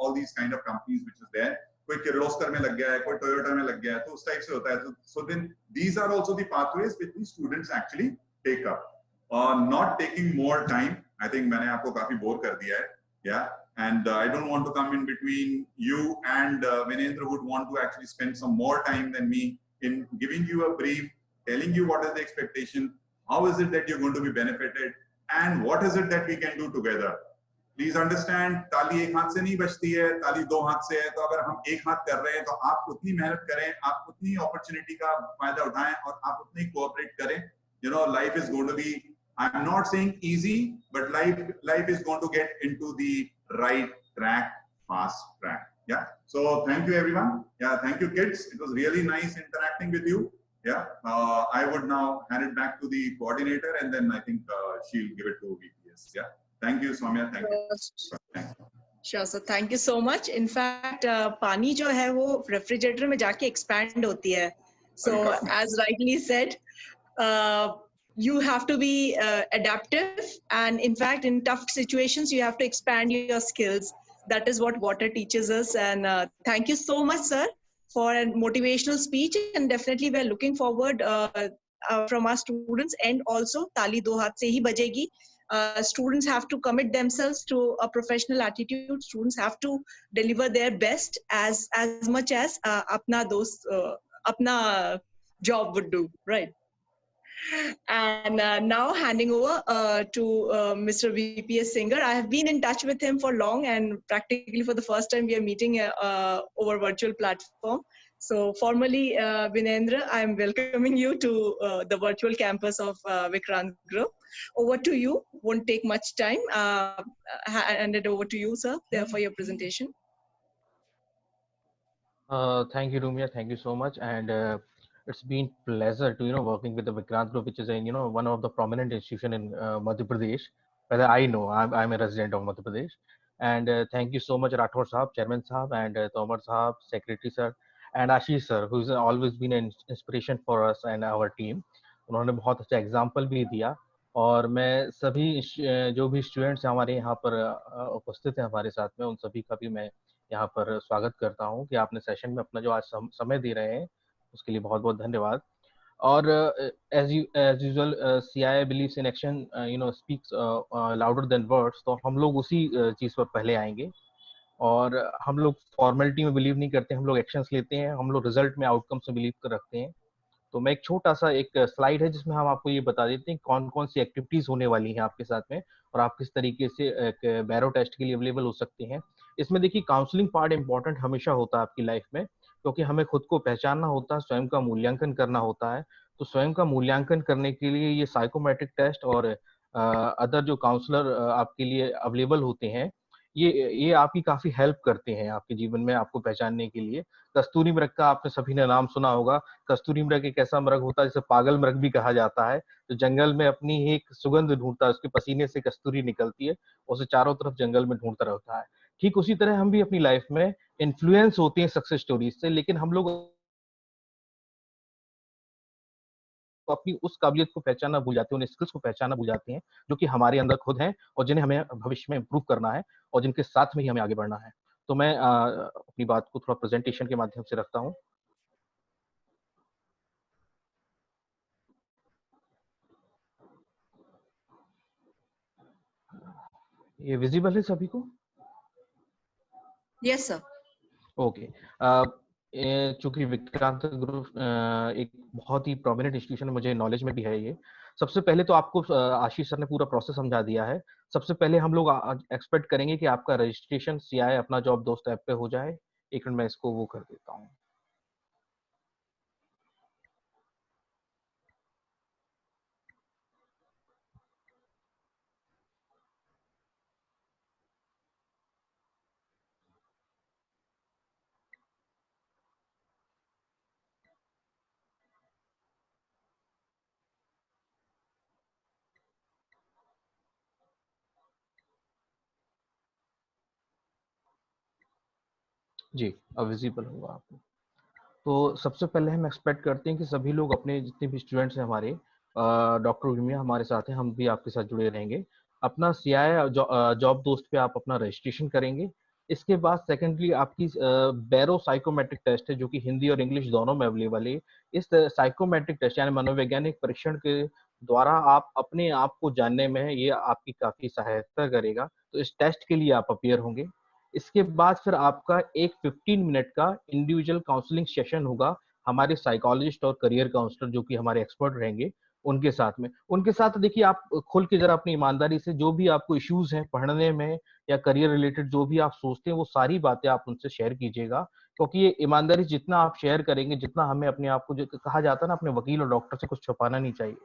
all these kind of companies which is there. कोई किर्लोस्कर में लग गया है, कोई टोयोटा में लग गया है, तो उस टाइप से होता है. So then these are also the pathways which the students actually take up. Not taking more time. I think मैंने आपको काफी बोर कर दिया है. Yeah. And I don't want to come in between you and Vinendra would want to actually spend some more time than me in giving you a brief, telling you what is the expectation, how is it that you're going to be benefited, and what is it that we can do together. Please understand, ताली एक हाथ से नहीं बजती है, ताली दो हाथ से है. तो अगर हम एक हाथ कर रहे हैं तो आप उतनी मेहनत करें, आप उतनी अपॉर्चुनिटी का फायदा उठाएं और आप उतनी कोऑपरेट करें. Life is going to be, I'm not saying easy, but life is going to get into the right track, fast track. Yeah. So thank you everyone. Yeah. Thank you kids. It was really nice interacting with you. Yeah. I would now hand it back to the coordinator and then I think she'll give it to VPS. Yeah. Thank you, Soumya. Thank you. Sure, so thank you so much. In fact, पानी जो है वो refrigerator में जाके expand होती है. So as rightly said, you have to be adaptive, and in fact, in tough situations, you have to expand your skills. That is what water teaches us. And thank you so much, sir, for a motivational speech. And definitely, we are looking forward from our students. And also, tali do haath se hi bajegi. Students have to commit themselves to a professional attitude. Students have to deliver their best as much as apna job would do, right? And now handing over to Mr. VPS Singer. I have been in touch with him for long, and practically for the first time we are meeting over virtual platform. So formally, Vinendra, I am welcoming you to the virtual campus of Vikrant Group. Over to you. Won't take much time. Hand it over to you, sir, for your presentation. Thank you, Rumia. Thank you so much. And it's been pleasure to working with the Vikrant Group, which is a one of the prominent institution in Madhya Pradesh. Whether I know, I'm a resident of Madhya Pradesh. And thank you so much, Rathore Sahab, Chairman Sahab, and Tomar Sahab, Secretary Sir, and Ashish Sir, who's always been an inspiration for us and our team. उन्होंने बहुत अच्छा example भी दिया. और मैं सभी जो भी स्टूडेंट्स हमारे यहाँ पर उपस्थित हैं हमारे साथ में, उन सभी का भी मैं यहाँ पर स्वागत करता हूँ कि आपने सेशन में अपना जो आज समय दे रहे हैं उसके लिए बहुत बहुत धन्यवाद. और as usual, CII believes in action, speaks louder than words. तो हम लोग उसी चीज़ पर पहले आएंगे. और हम लोग फॉर्मेलिटी में बिलीव नहीं करते, हम लोग एक्शंस लेते हैं, हम लोग रिजल्ट में आउटकम्स में बिलीव कर रखते हैं. तो मैं एक छोटा सा एक स्लाइड है जिसमें हम आपको ये बता देते हैं कौन कौन सी एक्टिविटीज होने वाली हैं आपके साथ में और आप किस तरीके से एक बैरो टेस्ट के लिए अवेलेबल हो सकते हैं. इसमें देखिए काउंसलिंग पार्ट इंपॉर्टेंट हमेशा होता है आपकी लाइफ में, क्योंकि हमें खुद को पहचानना होता है, स्वयं का मूल्यांकन करना होता है. तो स्वयं का मूल्यांकन करने के लिए ये साइकोमेट्रिक टेस्ट और अदर जो काउंसलर आपके लिए अवेलेबल होते हैं, ये आपकी काफी हेल्प करते हैं आपके जीवन में आपको पहचानने के लिए. कस्तूरी मृग का आपने सभी ने नाम सुना होगा. कस्तूरी मृग एक ऐसा मृग होता है जिसे पागल मृग भी कहा जाता है, जो जंगल में अपनी एक सुगंध ढूंढता है, उसके पसीने से कस्तूरी निकलती है, उसे चारों तरफ जंगल में ढूंढता रहता है. ठीक उसी तरह हम भी अपनी लाइफ में इन्फ्लुएंस होते हैं सक्सेस स्टोरीज से, लेकिन हम लोग अपनी उस काबिलियत को पहचानना भूल जाते हैं, उन स्किल्स को पहचानना भूल जाते हैं जो कि हमारे अंदर खुद हैं और जिन्हें हमें भविष्य में इम्प्रूव करना है और जिनके साथ में ही हमें आगे बढ़ना है. तो मैं अपनी बात को थोड़ा प्रेजेंटेशन के माध्यम से रखता हूँ. ये विजिबल है सभी को? Yes, sir. ओके. चूंकि विक्रांत ग्रुप एक बहुत ही प्रोमिनेंट इंस्टीट्यूशन है, मुझे नॉलेज में भी है ये. सबसे पहले तो आपको आशीष सर ने पूरा प्रोसेस समझा दिया है. सबसे पहले हम लोग एक्सपेक्ट करेंगे कि आपका रजिस्ट्रेशन CII अपना जॉब दोस्त ऐप पे हो जाए. एक मिनट मैं इसको वो कर देता हूँ. जी, विजिबल होगा आपको। तो सबसे पहले हम एक्सपेक्ट करते हैं कि सभी लोग अपने जितने भी स्टूडेंट्स हैं हमारे, डॉक्टर उर्मिया हमारे साथ हैं, हम भी आपके साथ जुड़े रहेंगे। अपना सीआई जॉब दोस्त पे आप अपना रजिस्ट्रेशन करेंगे। इसके बाद सेकेंडली आपकी बैरो साइकोमेट्रिक टेस्ट है जो कि हिंदी और इंग्लिश दोनों में अवेलेबल है। इस साइकोमेट्रिक टेस्ट यानी मनोवैज्ञानिक परीक्षण के द्वारा आप अपने आप को जानने में ये आपकी काफी सहायता करेगा। तो इस टेस्ट के लिए आप अपियर होंगे। इसके बाद फिर आपका एक 15 मिनट का इंडिविजुअल काउंसलिंग सेशन होगा हमारे साइकोलॉजिस्ट और करियर काउंसलर जो कि हमारे एक्सपर्ट रहेंगे उनके साथ में। उनके साथ देखिए आप खुल के जरा अपनी ईमानदारी से जो भी आपको इश्यूज हैं पढ़ने में या करियर रिलेटेड जो भी आप सोचते हैं वो सारी बातें आप उनसे शेयर कीजिएगा, क्योंकि ये ईमानदारी जितना आप शेयर करेंगे, जितना हमें अपने आप को, जो कहा जाता है ना, अपने वकील और डॉक्टर से कुछ छुपाना नहीं चाहिए,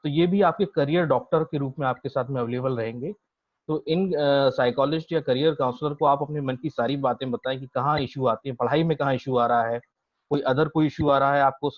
तो ये भी आपके करियर डॉक्टर के रूप में आपके साथ में अवेलेबल रहेंगे। तो इन साइकोलॉजिस्ट या करियर काउंसलर को आप अपने मन की सारी बातें बताएं कि कहाँ इशू आती है, पढ़ाई में कहाँ इशू आ रहा है, कोई इशू आ रहा है आपको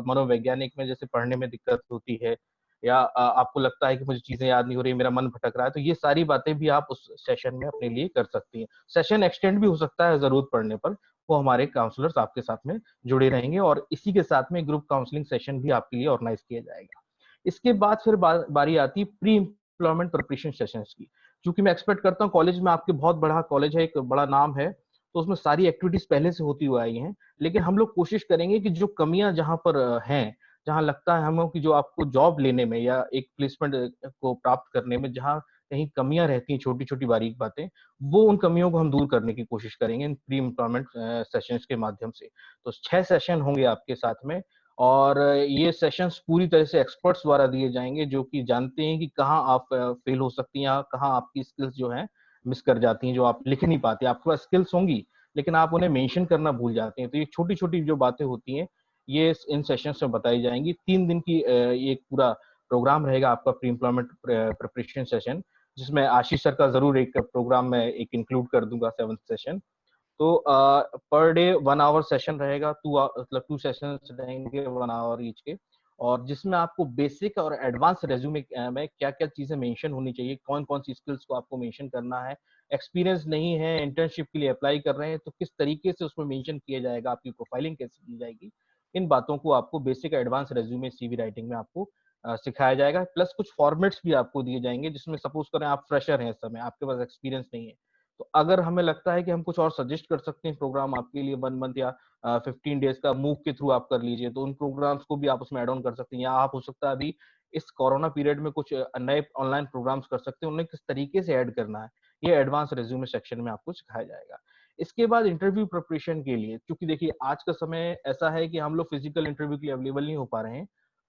मनोवैज्ञानिक में, जैसे पढ़ने में दिक्कत होती है या आपको लगता है कि मुझे चीजें याद नहीं हो रही, मेरा मन भटक रहा है, तो ये सारी बातें भी आप उस सेशन में अपने लिए कर सकती हैं। सेशन एक्सटेंड भी हो सकता है जरूरत पड़ने पर, वो हमारे काउंसलर्स आपके साथ में जुड़े रहेंगे और इसी के साथ में ग्रुप काउंसलिंग सेशन भी आपके लिए ऑर्गेनाइज किया जाएगा। इसके बाद फिर बारी आती है प्री एम्प्लॉयमेंट प्रिपरेशन सेशंस की। क्योंकि मैं एक्सपेक्ट करता हूँ कॉलेज में, आपके बहुत बड़ा कॉलेज है, एक बड़ा नाम है, तो उसमें सारी एक्टिविटीज पहले से होती हुई आई हैं, लेकिन हम लोग कोशिश करेंगे कि जो कमियां जहां पर हैं, जहां लगता है हमें कि जो आपको जॉब लेने में या एक प्लेसमेंट को प्राप्त करने में जहां कहीं कमियां रहती हैं, छोटी छोटी बारीक बातें, वो उन कमियों को हम दूर करने की कोशिश करेंगे इन प्री एम्प्लॉयमेंट सेशंस के माध्यम से। तो 6 सेशन होंगे आपके साथ में और ये सेशंस पूरी तरह से एक्सपर्ट्स द्वारा दिए जाएंगे जो कि जानते हैं कि कहाँ आप फेल हो सकती हैं, कहाँ आपकी स्किल्स जो हैं मिस कर जाती हैं, जो आप लिख नहीं पाते। आपके पास स्किल्स होंगी लेकिन आप उन्हें मेंशन करना भूल जाते हैं। तो ये छोटी छोटी जो बातें होती हैं ये इन सेशंस में बताई जाएंगी। 3 दिन की ये एक पूरा प्रोग्राम रहेगा आपका प्री एम्प्लॉयमेंट प्रिपरेशन सेशन, जिसमें आशीष सर का जरूर एक प्रोग्राम में एक इंक्लूड कर दूंगा 7th सेशन। तो पर डे 1 आवर सेशन रहेगा, मतलब 2 सेशन रहेंगे 1 आवर ईच के, और जिसमें आपको बेसिक और एडवांस रेज्यूमे में क्या क्या चीजें मेंशन होनी चाहिए, कौन कौन सी स्किल्स को आपको मेंशन करना है, एक्सपीरियंस नहीं है, इंटर्नशिप के लिए अप्लाई कर रहे हैं तो किस तरीके से उसमें मेंशन किया जाएगा, आपकी प्रोफाइलिंग कैसे की जाएगी, इन बातों को आपको basic advance resume CV writing में आपको सिखाया जाएगा। प्लस कुछ फॉर्मेट्स भी आपको दिए जाएंगे, जिसमें सपोज करें आप फ्रेशर हैं इस समय, आपके पास एक्सपीरियंस नहीं है, तो अगर हमें लगता है कि हम कुछ और सजेस्ट कर सकते हैं प्रोग्राम आपके लिए 1 मंथ या 15 डेज का मूव के थ्रू आप कर लीजिए, तो उन प्रोग्राम्स को भी आप उसमें ऐड ऑन कर सकते हैं। या आप हो सकता है अभी इस कोरोना पीरियड में कुछ नए ऑनलाइन प्रोग्राम्स कर सकते हैं, उन्हें किस तरीके से ऐड करना है, ये एडवांस रेज्यूमे सेक्शन में आपको सिखाया जाएगा। इसके बाद इंटरव्यू प्रिपरेशन के लिए, क्योंकि देखिए आज का समय ऐसा है कि हम लोग फिजिकल इंटरव्यू के लिए अवेलेबल नहीं हो पा रहे हैं,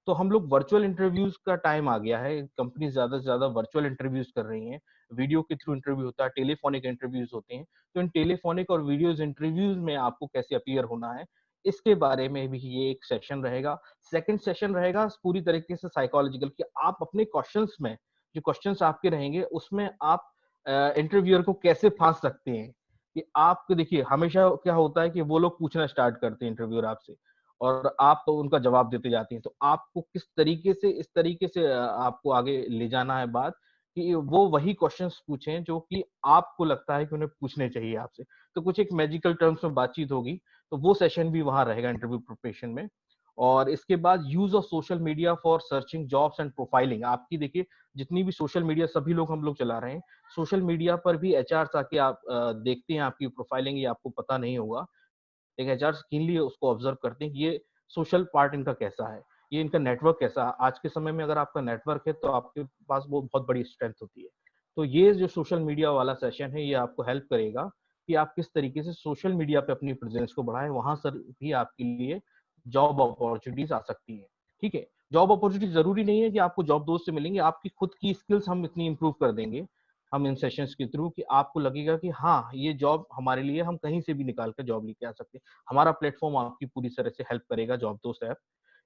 तो हम लोग वर्चुअल इंटरव्यूज का टाइम आ गया है। कंपनी ज्यादा से ज्यादा वर्चुअल इंटरव्यूज कर रही हैं, वीडियो के थ्रू इंटरव्यू होता है, टेलीफोनिक इंटरव्यूज होते हैं। तो इन टेलीफोनिक और वीडियोज इंटरव्यूज में आपको कैसे अपीयर होना है, इसके बारे में भी ये एक सेशन रहेगा। सेकंड सेशन रहेगा पूरी तरीके से साइकोलॉजिकल, कि आप अपने क्वेश्चंस में, जो क्वेश्चंस आपके रहेंगे उसमें आप इंटरव्यूअर को कैसे फांस सकते हैं। कि आपको देखिए हमेशा क्या होता है कि वो लोग पूछना स्टार्ट करते हैं इंटरव्यूअर आपसे, और आप तो उनका जवाब देते जाते हैं, तो आपको किस तरीके से, इस तरीके से आपको आगे ले जाना है बात, कि वो वही क्वेश्चंस पूछें जो कि आपको लगता है कि उन्हें पूछने चाहिए आपसे। तो कुछ एक मैजिकल टर्म्स में बातचीत होगी, तो वो सेशन भी वहां रहेगा इंटरव्यू प्रिपरेशन में। और इसके बाद use of social media for searching jobs and profiling. आपकी देखिए जितनी भी सोशल मीडिया सभी लोग हम लोग चला रहे हैं, सोशल मीडिया पर भी एचआर आके आप देखते हैं आपकी प्रोफाइलिंग, ये आपको पता नहीं होगा, एक एचआर कीनली उसको ऑब्जर्व करते हैं कि ये सोशल पार्ट इनका कैसा है, ये इनका नेटवर्क कैसा है। आज के समय में अगर आपका नेटवर्क है तो आपके पास वो बहुत बड़ी स्ट्रेंथ होती है। तो ये जो सोशल मीडिया वाला सेशन है ये आपको हेल्प करेगा कि आप किस तरीके से सोशल मीडिया पे अपनी प्रेजेंस को बढ़ाएं, वहां सर भी आपके लिए जॉब अपॉर्चुनिटीज आ सकती है। ठीक है, जॉब अपॉर्चुनिटी जरूरी नहीं है कि आपको जॉब दोस्त से मिलेंगे, आपकी खुद की स्किल्स हम इतनी इंप्रूव कर देंगे हम इन सेशंस के थ्रू कि आपको लगेगा कि हाँ ये जॉब हमारे लिए, हम कहीं से भी निकाल कर जॉब लेके आ सकते हैं। हमारा प्लेटफॉर्म आपकी पूरी तरह से हेल्प करेगा जॉब दोस्त ऐप।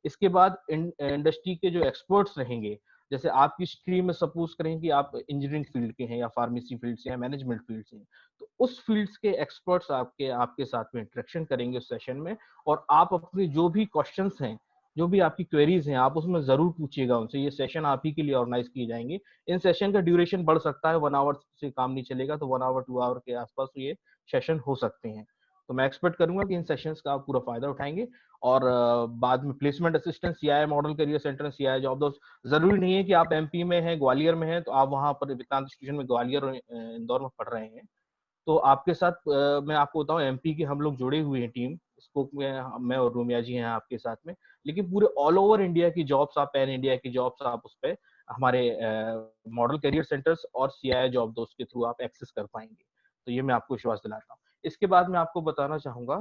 इसके बाद इंडस्ट्री के जो एक्सपर्ट्स रहेंगे, जैसे आपकी स्ट्रीम में सपोज करें कि आप इंजीनियरिंग फील्ड के हैं या फार्मेसी फील्ड से या मैनेजमेंट फील्ड से हैं, तो उस फील्ड्स के एक्सपर्ट्स आपके आपके साथ में इंटरेक्शन करेंगे उस सेशन में, और आप अपनी जो भी क्वेश्चंस हैं, जो भी आपकी क्वेरीज हैं, आप उसमें जरूर पूछिएगा उनसे। ये सेशन आप ही के लिए ऑर्गेनाइज किए जाएंगे। इन सेशन का ड्यूरेशन बढ़ सकता है, 1 आवर से काम नहीं चलेगा, तो 1 आवर 2 आवर के आसपास ये सेशन हो सकते हैं। तो मैं एक्सपेक्ट करूंगा कि इन सेशंस का आप पूरा फायदा उठाएंगे और बाद में placement assistant, CI model career centre, CI job दोस्त, जरूरी नहीं है कि आप एमपी में हैं, ग्वालियर में हैं तो आप वहां पर विक्रांत इंस्टीट्यूशन में ग्वालियर और इंदौर में पढ़ रहे हैं तो आपके साथ मैं आपको बताऊं एमपी के हम लोग जुड़े हुए हैं टीम स्कोप में, मैं और रोमिया जी हैं आपके साथ में, लेकिन पूरे ऑल ओवर इंडिया की जॉब्स आप पैन इंडिया की जॉब्स आप उस पर हमारे मॉडल करियर सेंटर्स और सीआई जॉब दोस्त के थ्रू आप एक्सेस कर पाएंगे। तो ये मैं आपको विश्वास दिलाता हूँ। इसके बाद मैं आपको बताना चाहूंगा,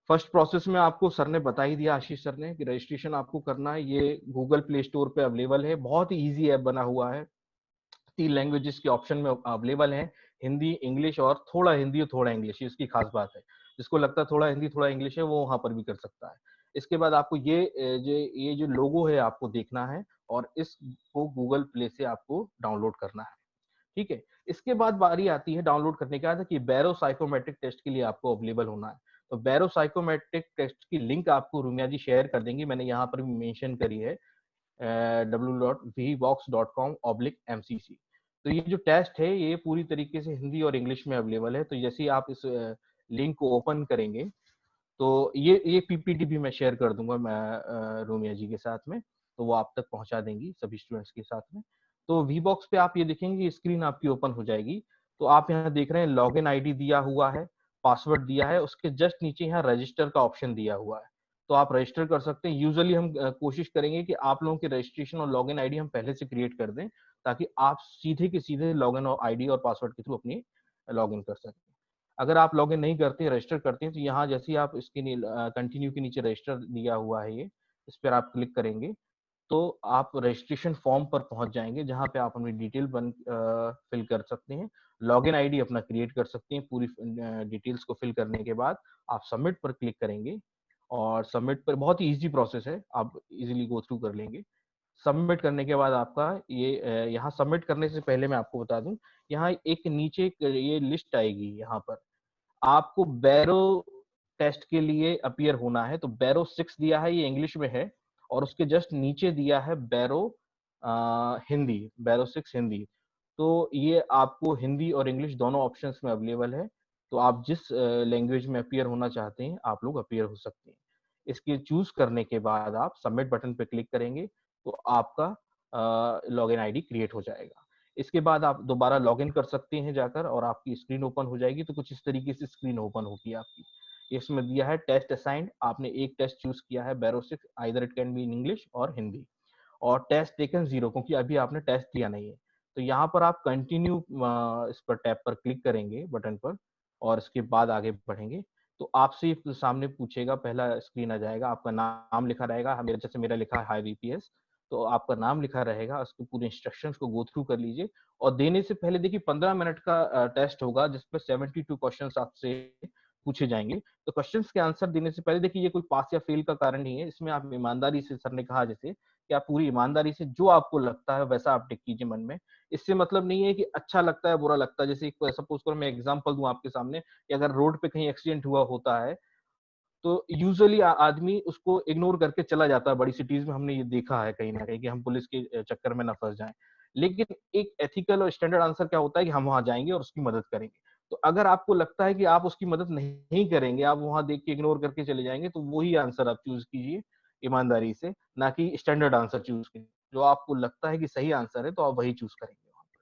फर्स्ट प्रोसेस में आपको सर ने बता ही दिया, आशीष सर ने, कि रजिस्ट्रेशन आपको करना है। ये गूगल प्ले स्टोर पे अवेलेबल है, बहुत ही इजी ऐप बना हुआ है, 3 लैंग्वेजेस के ऑप्शन में अवेलेबल है, हिंदी, इंग्लिश और थोड़ा हिंदी और थोड़ा इंग्लिश, इसकी खास बात है। जिसको लगता है थोड़ा हिंदी थोड़ा इंग्लिश है वो वहां पर भी कर सकता है। इसके बाद आपको ये जो लोगो है आपको देखना है और इसको गूगल प्ले से आपको डाउनलोड करना है, ठीक है। इसके बाद बारी आती है डाउनलोड करने के बाद कि बैरो साइकोमेट्रिक टेस्ट के लिए आपको अवेलेबल होना है। तो बैरो साइकोमेट्रिक टेस्ट की लिंक आपको रुमिया जी शेयर कर देंगी, मैंने यहाँ पर भी मेंशन करी है www.vbox.com/MCC। तो ये जो टेस्ट है ये पूरी तरीके से हिंदी और इंग्लिश में अवेलेबल है। तो जैसे ही आप इस लिंक को ओपन करेंगे तो ये पीपीटी भी मैं शेयर कर दूंगा मैं रोमिया जी के साथ में, तो वो आप तक पहुंचा देंगी सभी स्टूडेंट्स के साथ में। तो वी बॉक्स पे आप ये देखेंगे स्क्रीन आपकी ओपन हो जाएगी। तो आप यहाँ देख रहे हैं लॉगिन आईडी दिया हुआ है, पासवर्ड दिया है, उसके जस्ट नीचे यहाँ रजिस्टर का ऑप्शन दिया हुआ है, तो आप रजिस्टर कर सकते हैं। यूजुअली हम कोशिश करेंगे कि आप लोगों की रजिस्ट्रेशन और लॉगिन आईडी हम पहले से क्रिएट कर दें ताकि आप सीधे के सीधे लॉगिन और आईडी और पासवर्ड के थ्रू अपनी लॉगिन कर सकें। अगर आप लॉगिन नहीं करते, रजिस्टर करते हैं, तो यहाँ जैसे ही आप इसके कंटिन्यू के नीचे रजिस्टर दिया हुआ है ये, इस पर आप क्लिक करेंगे तो आप रजिस्ट्रेशन फॉर्म पर पहुंच जाएंगे जहां पे आप अपनी डिटेल फिल कर सकते हैं, लॉगिन आईडी अपना क्रिएट कर सकते हैं। पूरी डिटेल्स को फिल करने के बाद आप सबमिट पर क्लिक करेंगे और सबमिट पर बहुत ही इजी प्रोसेस है, आप इजीली गो थ्रू कर लेंगे। सबमिट करने के बाद आपका ये यहाँ सबमिट करने से पहले मैं आपको बता दूं, यहाँ एक नीचे ये लिस्ट आएगी, यहाँ पर आपको बैरो टेस्ट के लिए अपीयर होना है। तो बैरो 6 दिया है, ये इंग्लिश में है, और उसके जस्ट नीचे दिया है बैरो हिंदी, बैरो 6 हिंदी। तो ये आपको हिंदी और इंग्लिश दोनों ऑप्शंस में अवेलेबल है। तो आप जिस लैंग्वेज में अपीयर होना चाहते हैं आप लोग अपीयर हो सकते हैं। इसके चूज करने के बाद आप सबमिट बटन पे क्लिक करेंगे तो आपका लॉगिन आईडी क्रिएट हो जाएगा। इसके बाद आप दोबारा लॉगिन कर सकते हैं जाकर और आपकी स्क्रीन ओपन हो जाएगी। तो कुछ इस तरीके से स्क्रीन ओपन होगी आपकी। इसमें दिया है टेस्ट असाइंड, आपने एक टेस्ट चूज किया है बैरो 6, either it can be in English और हिंदी, और टेस्ट टेकन 0 क्योंकि अभी आपने टेस्ट दिया नहीं है। तो यहाँ पर आप कंटिन्यू इस पर टैप पर क्लिक करेंगे बटन पर और इसके बाद आगे बढ़ेंगे तो आपसे सामने पूछेगा, पहला स्क्रीन आ जाएगा, आपका नाम लिखा रहेगा, मेरे जैसे मेरा लिखा है हाई वीपीएस, तो आपका नाम लिखा रहेगा, उसके पूरे इंस्ट्रक्शंस को गो थ्रू कर लीजिए। और देने से पहले देखिए 15 मिनट का टेस्ट होगा जिसपे 72 क्वेश्चंस आपसे पूछे जाएंगे। तो क्वेश्चंस के आंसर देने से पहले देखिए ये कोई पास या फेल का कारण नहीं है, इसमें आप ईमानदारी से, सर ने कहा जैसे कि आप पूरी ईमानदारी से जो आपको लगता है वैसा आप टिक कीजिए मन में। इससे मतलब नहीं है कि अच्छा लगता है बुरा लगता है। जैसे सपोज करो मैं एग्जांपल दूं आपके सामने कि अगर रोड पे कहीं एक्सीडेंट हुआ होता है तो यूजुअली आदमी उसको इग्नोर करके चला जाता है। बड़ी सिटीज में हमने ये देखा है कहीं ना कहीं कि हम पुलिस के चक्कर में ना फंस जाएं। लेकिन एक एथिकल और स्टैंडर्ड आंसर क्या होता है कि हम वहां जाएंगे और उसकी मदद करेंगे। तो अगर आपको लगता है कि आप उसकी मदद नहीं करेंगे, आप वहां देख के इग्नोर करके चले जाएंगे, तो वही आंसर आप चूज कीजिए ईमानदारी से, ना कि स्टैंडर्ड आंसर चूज कीजिए। जो आपको लगता है कि सही आंसर है तो आप वही चूज करेंगे वहां पर,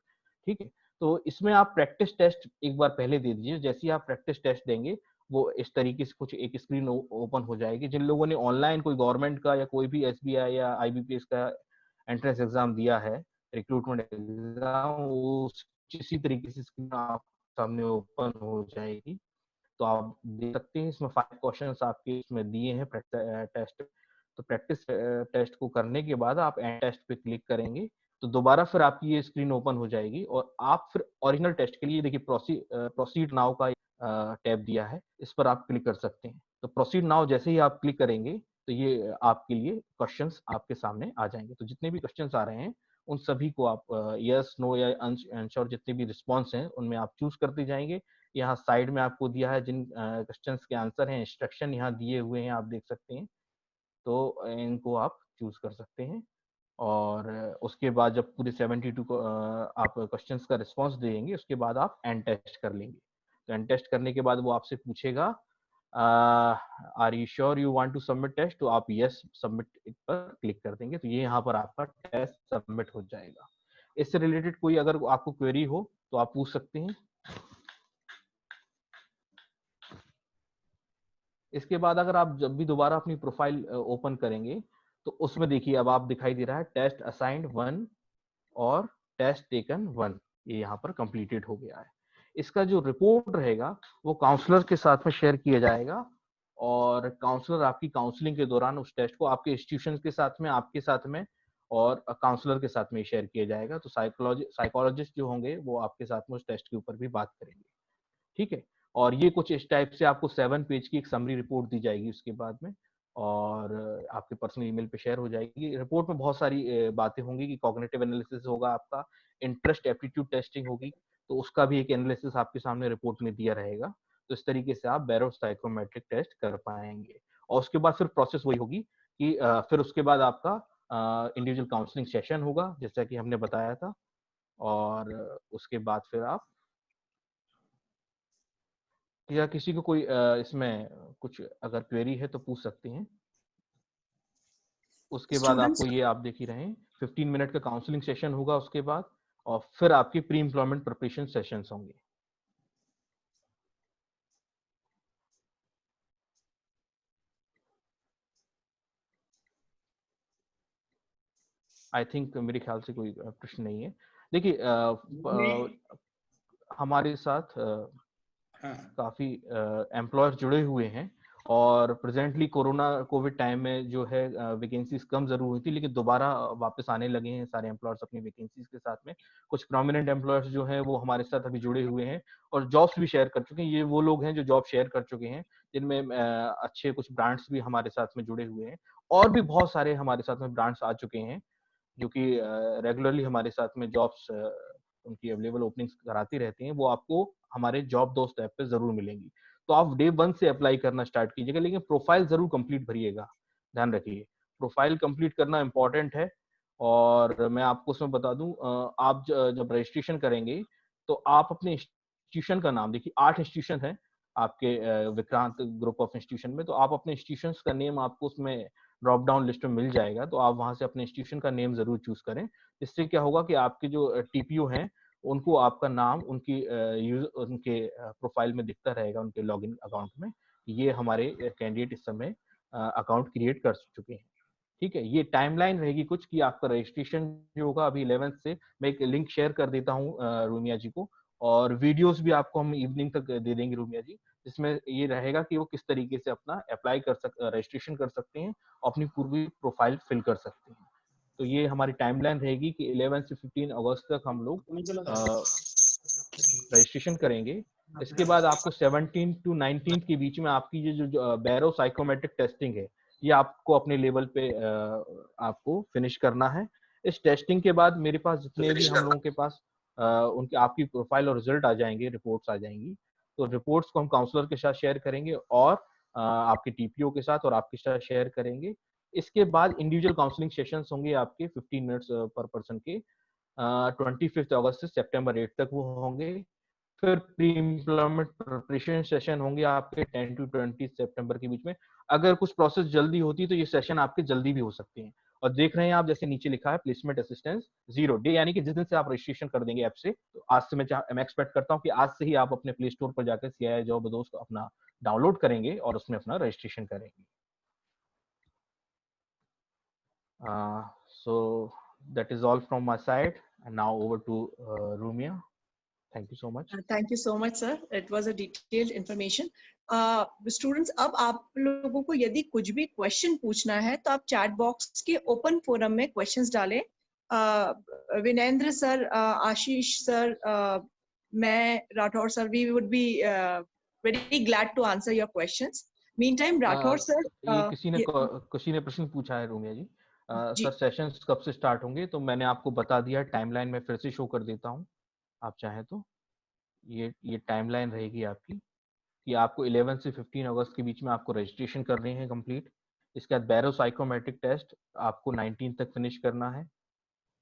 ठीक है। तो इसमें आप प्रैक्टिस टेस्ट एक बार पहले दे दीजिए। जैसे ही आप प्रैक्टिस टेस्ट देंगे वो इस तरीके से कुछ एक स्क्रीन ओपन हो जाएगी। जिन लोगों ने ऑनलाइन कोई गवर्नमेंट का या कोई भी एसबीआई या आईबीपीएस का एंट्रेंस एग्जाम दिया है, रिक्रूटमेंट एग्जाम, वो इसी तरीके से स्क्रीन आप सामने ओपन हो जाएगी। तो आप देख सकते हैं इसमें 5 क्वेश्चंस आपके इसमें दिए हैं टेस्ट। तो प्रैक्टिस टेस्ट को करने के बाद आप एंड टेस्ट पे क्लिक करेंगे तो दोबारा फिर आपकी ये स्क्रीन ओपन हो जाएगी और आप फिर ओरिजिनल टेस्ट के लिए देखिए प्रोसीड नाउ का टैब दिया है, इस पर आप क्लिक कर सकते हैं। तो प्रोसीड नाउ जैसे ही आप क्लिक करेंगे तो ये आपके लिए क्वेश्चंस आपके सामने आ जाएंगे। तो जितने भी क्वेश्चंस आ रहे हैं उन सभी को आप यस नो या आंसर जितने भी रिस्पॉन्स हैं उनमें आप चूज करते जाएंगे। यहाँ साइड में आपको दिया है जिन क्वेश्चंस के आंसर हैं, इंस्ट्रक्शन यहाँ दिए हुए हैं, आप देख सकते हैं। तो इनको आप चूज कर सकते हैं और उसके बाद जब पूरे 72 को आप क्वेश्चंस का रिस्पांस देंगे उसके बाद आप एंड टेस्ट कर लेंगे। तो टेस्ट करने के बाद वो आपसे पूछेगा are you sure you want to submit test, तो आप यस सबमिट पर क्लिक कर देंगे, तो ये यहाँ पर आपका टेस्ट सबमिट हो जाएगा। इससे रिलेटेड कोई अगर आपको क्वेरी हो तो आप पूछ सकते हैं। इसके बाद अगर आप जब भी दोबारा अपनी प्रोफाइल ओपन करेंगे तो उसमें देखिए अब आप दिखाई दे रहा है टेस्ट असाइंड 1 और टेस्ट टेकन 1, ये यहाँ पर कंप्लीटेड हो गया है। इसका जो रिपोर्ट रहेगा वो काउंसलर के साथ में शेयर किया जाएगा और काउंसलर आपकी काउंसलिंग के दौरान उस टेस्ट को आपके इंस्टीट्यूशन के साथ में, आपके साथ में और काउंसलर के साथ में शेयर किया जाएगा। तो साइकोलॉजिस्ट जो होंगे वो आपके साथ में उस टेस्ट के ऊपर भी बात करेंगे, ठीक है। और ये कुछ इस टाइप से आपको 7 पेज की एक समरी रिपोर्ट दी जाएगी उसके बाद में, और आपके पर्सनल ईमेल पे शेयर हो जाएगी। रिपोर्ट में बहुत सारी बातें होंगी कि कॉग्निटिव एनालिसिस होगा, आपका इंटरेस्ट एप्टीट्यूड टेस्टिंग होगी, तो उसका भी एक एनालिसिस आपके सामने रिपोर्ट में दिया रहेगा। तो इस तरीके से आप बैरो साइकोमेट्रिक टेस्ट कर पाएंगे। और उसके बाद फिर प्रोसेस वही होगी कि फिर उसके बाद आपका इंडिविजुअल काउंसलिंग सेशन होगा जैसा कि हमने बताया था, और उसके बाद फिर आप या किसी को कोई इसमें कुछ अगर क्वेरी है तो पूछ सकते हैं। उसके बाद Students, आपको ये आप देख ही रहे हैं 15 मिनट का काउंसलिंग सेशन होगा उसके बाद, और फिर आपके प्री एम्प्लॉयमेंट प्रिपरेशन सेशंस होंगे। आई थिंक मेरे ख्याल से कोई प्रश्न नहीं है। देखिए हमारे साथ काफी एम्प्लॉयर जुड़े हुए हैं, और प्रेजेंटली कोरोना कोविड टाइम में जो है वैकेंसीज कम जरूर हुई थी, लेकिन दोबारा वापस आने लगे हैं सारे एम्प्लॉयर्स अपनी वैकेंसीज के साथ में। कुछ प्रोमिनेंट एम्प्लॉयर्स जो हैं वो हमारे साथ अभी जुड़े हुए हैं और जॉब्स भी शेयर कर चुके हैं। ये वो लोग हैं जो जॉब शेयर कर चुके हैं, जिनमें अच्छे कुछ ब्रांड्स भी हमारे साथ में जुड़े हुए हैं, और भी बहुत सारे हमारे साथ में ब्रांड्स आ चुके हैं जो कि रेगुलरली हमारे साथ में जॉब्स उनकी अवेलेबल ओपनिंग्स कराती रहती हैं। वो आपको हमारे जॉब दोस्त ऐप पे जरूर मिलेंगी। तो आप डे 1 से अप्लाई करना स्टार्ट कीजिएगा, लेकिन प्रोफाइल जरूर कंप्लीट भरिएगा, ध्यान रखिए प्रोफाइल कंप्लीट करना इंपॉर्टेंट है। और मैं आपको उसमें बता दूं, आप जब रजिस्ट्रेशन करेंगे तो आप अपने इंस्टीट्यूशन का नाम देखिए, 8 इंस्टीट्यूशन है आपके विक्रांत ग्रुप ऑफ इंस्टीट्यूशन में, तो आप अपने इंस्टीट्यूशन का नेम आपको उसमें ड्रॉप डाउन लिस्ट में मिल जाएगा, तो आप वहां से अपने इंस्टीट्यूशन का नेम जरूर चूज करें। इससे क्या होगा कि आपके जो टीपीओ हैं उनको आपका नाम उनके प्रोफाइल में दिखता रहेगा, उनके लॉगिन अकाउंट में, ये हमारे कैंडिडेट इस समय अकाउंट क्रिएट कर चुके हैं, ठीक है। ये टाइमलाइन रहेगी कुछ कि आपका रजिस्ट्रेशन जो होगा अभी 11 से, मैं एक लिंक शेयर कर देता हूँ रूमिया जी को, और वीडियोस भी आपको हम इवनिंग तक दे देंगे रूमिया जी, जिसमें ये रहेगा कि वो किस तरीके से अपना अप्लाई रजिस्ट्रेशन कर सकते हैं, अपनी पूरी प्रोफाइल फिल कर सकते हैं। तो ये हमारी टाइमलाइन रहेगी कि 11 से 15 अगस्त तक हम लोग रजिस्ट्रेशन करेंगे। इसके बाद आपको 17 टू 19 के बीच में आपकी ये जो बैरो साइकोमेट्रिक टेस्टिंग है, ये आपको अपने लेवल पे आपको फिनिश करना है। इस टेस्टिंग के बाद मेरे पास जितने भी हम लोगों के पास उनके आपकी प्रोफाइल और रिजल्ट आ जाएंगे, रिपोर्ट्स आ जाएंगी, तो रिपोर्ट्स को हम काउंसलर के साथ शेयर करेंगे और आपके टीपीओ के साथ और आपके साथ शेयर करेंगे। इसके बाद इंडिविजुअल काउंसलिंग सेशंस होंगे आपके 15 मिनट्स पर पर्सन के, 25 अगस्त से सितंबर 8 तक वो होंगे। फिर प्री एम्प्लॉयमेंट प्रिपरेशन सेशन होंगे आपके 10 टू 20 सितंबर के बीच में। अगर कुछ प्रोसेस जल्दी होती है तो ये सेशन आपके जल्दी भी हो सकते हैं। और देख रहे हैं आप जैसे नीचे लिखा है प्लेसमेंट असिस्टेंस 0 डे, यानी कि जिस दिन से आप रजिस्ट्रेशन कर देंगे ऐप से, तो आज से मैं एक्सपेक्ट करता हूँ कि आज से ही आप अपने प्ले स्टोर पर जाकर CII जॉब दोस्त अपना डाउनलोड करेंगे और उसमें अपना रजिस्ट्रेशन करेंगे। So that is all from my side, and now over to Rumia. Thank you so much. Thank you so much, sir. It was a detailed information. Students, अब आप लोगों को यदि कुछ भी क्वेश्चन पूछना है तो आप चैट बॉक्स के ओपन फोरम में क्वेश्चंस डालें। विनेंद्र सर, आशीष सर, मैं, Rathore sir, we would be very glad to answer your questions. Meantime, Rathore sir, ये किसी ने प्रश्न पूछा है रूमिया जी, सर सेशंस कब से स्टार्ट होंगे? तो मैंने आपको बता दिया, टाइमलाइन में फिर से शो कर देता हूँ आप चाहें तो। ये टाइमलाइन रहेगी आपकी कि आपको 11 से 15 अगस्त के बीच में आपको रजिस्ट्रेशन करनी है कंप्लीट। इसके बाद बैरो साइकोमेट्रिक टेस्ट आपको 19 तक फिनिश करना है,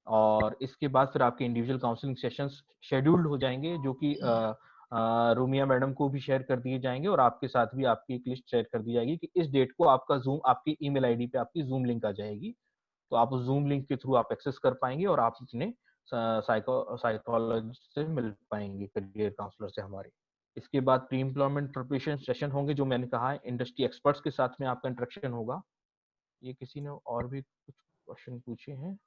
और इसके बाद फिर आपके इंडिविजुअल काउंसलिंग सेशंस शेड्यूल्ड हो जाएंगे, जो कि रूमिया मैडम को भी शेयर कर दिए जाएंगे और आपके साथ भी आपकी एक लिस्ट शेयर कर दी जाएगी कि इस डेट को आपका जूम आपकी ईमेल आईडी पे आपकी जूम लिंक आ जाएगी, तो आप उस जूम लिंक के थ्रू आप एक्सेस कर पाएंगे और आप अपने साइकोलॉजिस्ट से मिल पाएंगे, करियर काउंसलर से हमारे। इसके बाद प्री एम्प्लॉयमेंट प्रिपरेशन सेशन होंगे, जो मैंने कहा है इंडस्ट्री एक्सपर्ट्स के साथ में आपका इंटरेक्शन होगा। ये किसी ने और भी कुछ क्वेश्चन पूछे हैं?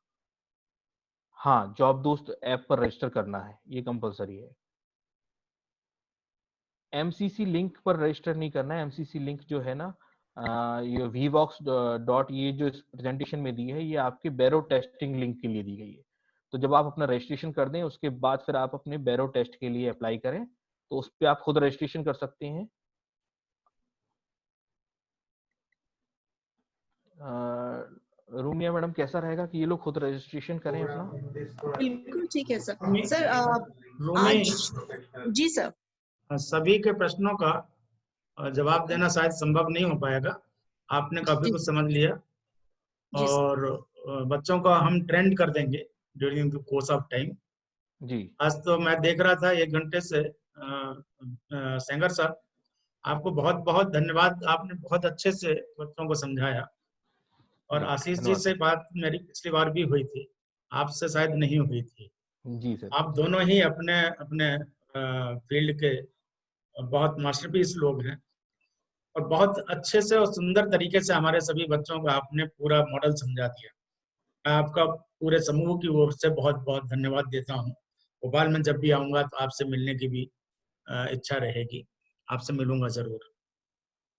हाँ, जॉब दोस्त ऐप पर रजिस्टर करना है, ये कंपलसरी है। एमसीसी लिंक पर रजिस्टर नहीं करना है। एमसीसी लिंक जो है ना, ये vvox ये जो प्रेजेंटेशन में दी है, ये आपके बैरो टेस्टिंग लिंक के लिए दी गई है। तो जब आप अपना रजिस्ट्रेशन कर दें, उसके बाद फिर आप अपने बैरो टेस्ट के लिए अप्लाई करें, तो उस पर आप खुद रजिस्ट्रेशन कर सकते हैं। रूमिया मैडम, कैसा रहेगा कि ये लोग खुद रजिस्ट्रेशन करें अपना? बिल्कुल ठीक है सर। सर रूमी, आज जी सर, सभी के प्रश्नों का जवाब देना शायद संभव नहीं हो पाएगा। आपने काफी कुछ समझ लिया और बच्चों को हम ट्रेंड कर देंगे during the course of time. जी, आज तो मैं देख रहा था 1 घंटे से सेंगर सर, आपको बहुत बहुत धन्यवाद। आपने बहुत अच्छे से बच्चों को समझाया। और आशीष जी से बात मेरी पिछली बार भी हुई थी, आपसे शायद नहीं हुई थी। जी सर। आप दोनों ही अपने अपने फील्ड के बहुत मास्टरपीस लोग हैं और बहुत अच्छे से और सुंदर तरीके से हमारे सभी बच्चों को आपने पूरा मॉडल समझा दिया। मैं आपका पूरे समूह की ओर से बहुत बहुत धन्यवाद देता हूँ। भोपाल में जब भी आऊँगा तो आपसे मिलने की भी इच्छा रहेगी, आपसे मिलूंगा जरूर।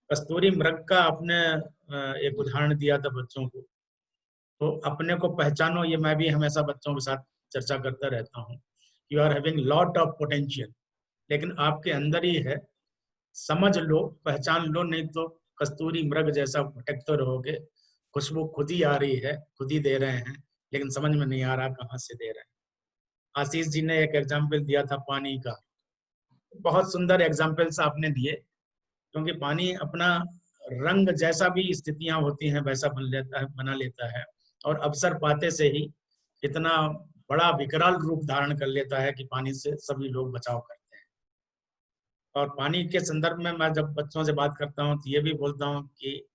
कस्तूरी मृग का आपने एक उदाहरण दिया था बच्चों को, तो अपने को पहचानो, ये मैं भी हमेशा बच्चों के साथ चर्चा करता रहता हूँ। You are having lot of potential, लेकिन आपके अंदर ही है, समझ लो, पहचान लो, नहीं तो कस्तूरी मृग जैसा भटकते रहोगे। खुशबू खुद ही आ रही है, खुद ही दे रहे हैं, लेकिन समझ में नहीं आ रहा कहाँ से दे रहे हैं। आशीष जी ने एक एग्जाम्पल दिया था पानी का, बहुत सुंदर एग्जाम्पल्स आपने दिए, क्योंकि पानी अपना रंग जैसा भी स्थितियां होती हैं वैसा बना लेता है और अवसर पाते से ही इतना बड़ा विकराल रूप धारण कर लेता है कि पानी से सभी लोग बचाव करते हैं। और पानी के संदर्भ में मैं जब बच्चों से बात करता हूँ तो ये भी बोलता हूँ कि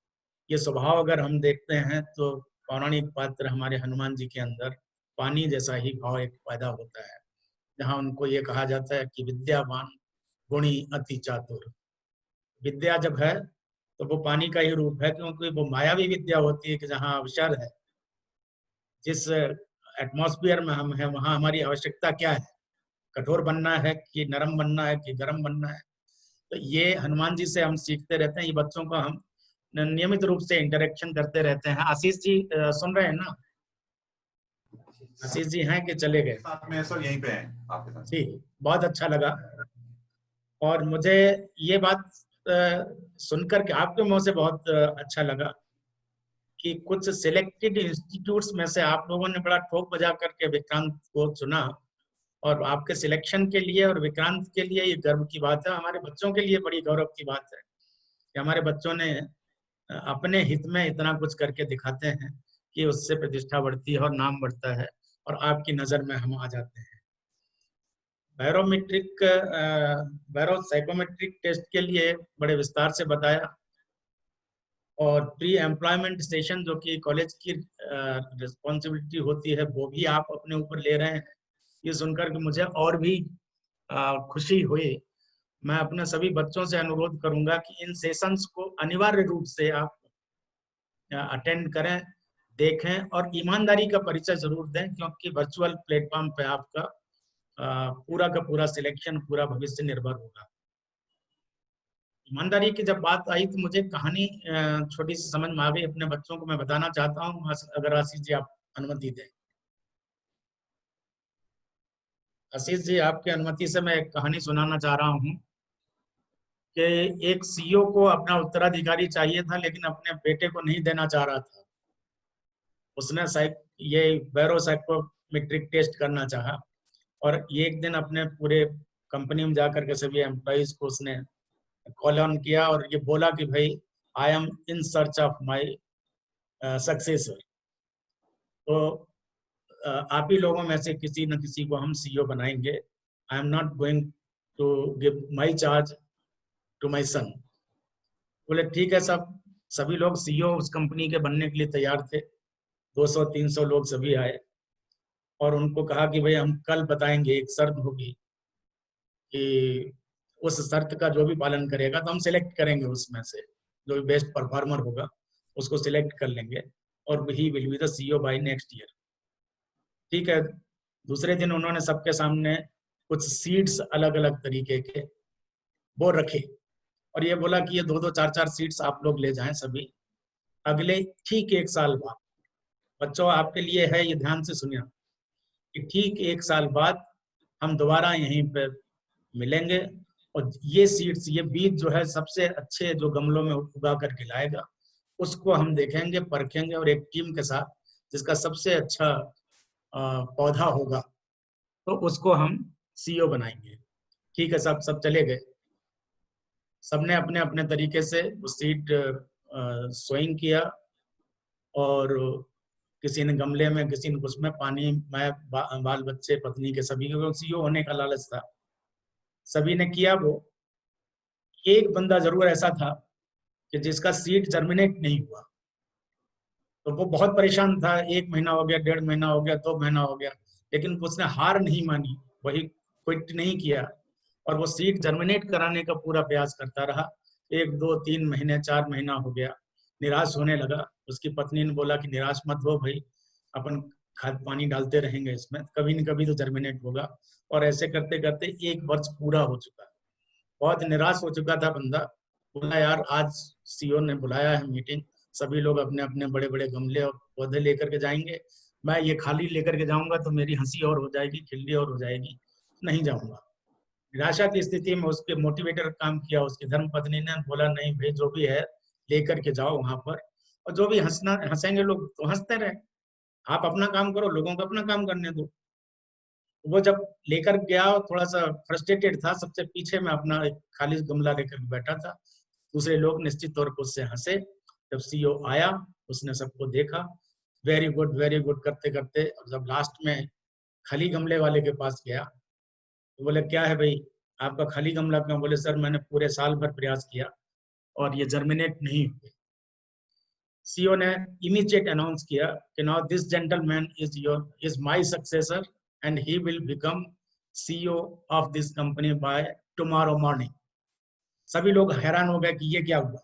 ये स्वभाव अगर हम देखते हैं तो पौराणिक पात्र हमारे हनुमान जी के अंदर पानी जैसा ही भाव एक पैदा होता है, जहाँ उनको ये कहा जाता है कि विद्यावान गुणी अति चातुर। विद्या जब है तो वो पानी का ही रूप है, क्योंकि वो मायावी विद्या होती है कि जहाँ अवसर है, जिस एटमॉस्फेयर में हम हैं वहाँ हमारी आवश्यकता क्या है, कठोर बनना है कि नरम बनना है कि गर्म बनना है। तो ये हनुमान जी से हम सीखते रहते हैं, ये बच्चों को हम नियमित रूप से इंटरेक्शन करते रहते हैं। आशीष जी सुन रहे हैं ना? आशीष जी हैं कि चले गए? साथ में सर यहीं पे हैं आपके साथ। ठीक, बहुत अच्छा लगा। और मुझे ये बात सुनकर के आपके मुंह से बहुत अच्छा लगा कि कुछ सिलेक्टेड इंस्टीट्यूट्स में से आप लोगों ने बड़ा ठोक बजा करके विक्रांत को चुना, और आपके सिलेक्शन के लिए और विक्रांत के लिए ये गर्व की बात है। हमारे बच्चों के लिए बड़ी गौरव की बात है कि हमारे बच्चों ने अपने हित में इतना कुछ करके दिखाते हैं कि उससे प्रतिष्ठा बढ़ती है और नाम बढ़ता है और आपकी नज़र में हम आ जाते हैं। बैरो साइकोमेट्रिक टेस्ट के लिए बड़े विस्तार से बताया, और प्री एम्प्लॉयमेंट सेशन जो कि कॉलेज की रिस्पॉन्सिबिलिटी होती है वो भी आप अपने ऊपर ले रहे हैं। ये सुनकर के मुझे और भी खुशी हुई। मैं अपने सभी बच्चों से अनुरोध करूंगा कि इन सेशंस को अनिवार्य रूप से आप अटेंड करें, देखें और ईमानदारी का परिचय जरूर दें, क्योंकि वर्चुअल प्लेटफॉर्म पे आपका पूरा का पूरा सिलेक्शन, पूरा भविष्य निर्भर होगा। ईमानदारी की जब बात आई तो मुझे कहानी छोटी सी समझ में आ गई, अपने बच्चों को मैं बताना चाहता हूँ, अगर आशीष जी आप अनुमति दें। आशीष जी, आपकी अनुमति से मैं एक कहानी सुनाना चाह रहा हूँ कि एक सीईओ को अपना उत्तराधिकारी चाहिए था, लेकिन अपने बेटे को नहीं देना चाह रहा था। उसने ये बैरो साइकोमेट्रिक टेस्ट करना चाहा, और ये एक दिन अपने पूरे कंपनी में जाकर के सभी एम्प्लॉइज को उसने कॉल ऑन किया और ये बोला कि भाई, I am in search of my successor. तो आप ही लोगों में से किसी न किसी को हम सीईओ बनाएंगे। I am not going to give my charge to my son. बोले ठीक है सब, सभी लोग सीईओ उस कंपनी के बनने के लिए तैयार थे। 200-300 लोग सभी आए और उनको कहा कि भाई हम कल बताएंगे, एक शर्त होगी कि उस शर्त का जो भी पालन करेगा तो हम सिलेक्ट करेंगे, उसमें से जो भी बेस्ट परफॉर्मर होगा उसको सिलेक्ट कर लेंगे और he will be the CEO by next year. ठीक है, दूसरे दिन उन्होंने सबके सामने कुछ सीट्स अलग अलग तरीके के वो रखे और ये बोला कि ये 2-2, 4-4 सीट्स आप लोग ले जाएं सभी। अगले ठीक 1 साल बाद, बच्चों आपके लिए है ये, ध्यान से सुनिए, कि ठीक 1 साल बाद हम दोबारा यहीं पे मिलेंगे और ये सीड्स, ये बीज जो है सबसे अच्छे जो गमलों में उगा करके लाएगा उसको हम देखेंगे, परखेंगे और एक टीम के साथ जिसका सबसे अच्छा पौधा होगा तो उसको हम सीईओ बनाएंगे। ठीक है, सब चले गए। सबने अपने अपने तरीके से वो सीड सोइंग किया और किसी ने गमले में, किसी ने उसमें पानी, मैं बाल बच्चे पत्नी के सभी को सीईओ होने का लालच था, सभी ने किया। वो एक बंदा जरूर ऐसा था कि जिसका सीड जर्मिनेट नहीं हुआ, तो वो बहुत परेशान था। 1 महीना हो गया, 1.5 महीना हो गया, 2 महीना हो गया, लेकिन उसने हार नहीं मानी, वही क्विट नहीं किया और वो सीड जर्मिनेट कराने का पूरा प्रयास करता रहा। 1, 2, 3 महीने, 4 महीना हो गया, निराश होने लगा। उसकी पत्नी ने बोला कि निराश मत हो भाई, अपन खाद पानी डालते रहेंगे इसमें, कभी न कभी तो जर्मिनेट होगा। और ऐसे करते करते 1 वर्ष पूरा हो चुका, बहुत निराश हो चुका था बंदा। बोला यार आज सीईओ ने बुलाया है मीटिंग, सभी लोग अपने अपने बड़े बड़े गमले और पौधे लेकर के जाएंगे, मैं ये खाली लेकर के जाऊंगा तो मेरी हंसी और हो जाएगी, खिल्ली और हो जाएगी, नहीं जाऊंगा। निराशा की स्थिति में उसके मोटिवेटर काम किया। उसकी धर्मपत्नी ने बोला नहीं भाई, जो भी है लेकर के जाओ वहां पर, और जो भी हंसेंगे लोग तो हंसते रहे, आप अपना काम करो, लोगों को अपना काम करने दो। वो जब लेकर गया थोड़ा सा फ्रस्ट्रेटेड था, सबसे पीछे में अपना एक खाली गमला लेकर बैठा था। दूसरे लोग निश्चित तौर पर उससे हंसे। जब सीईओ आया उसने सबको देखा, वेरी गुड करते करते जब लास्ट में खाली गमले वाले के पास गया तो बोले क्या है भाई आपका खाली गमला क्यों? बोले सर मैंने पूरे साल भर प्रयास किया और ये जर्मिनेट नहीं हुए। सीईओ ने इमीडिएट अनाउंस किया कि now this gentleman is my successor and he will become CEO of this company by tomorrow morning. सभी लोग हैरान हो गए कि ये क्या हुआ।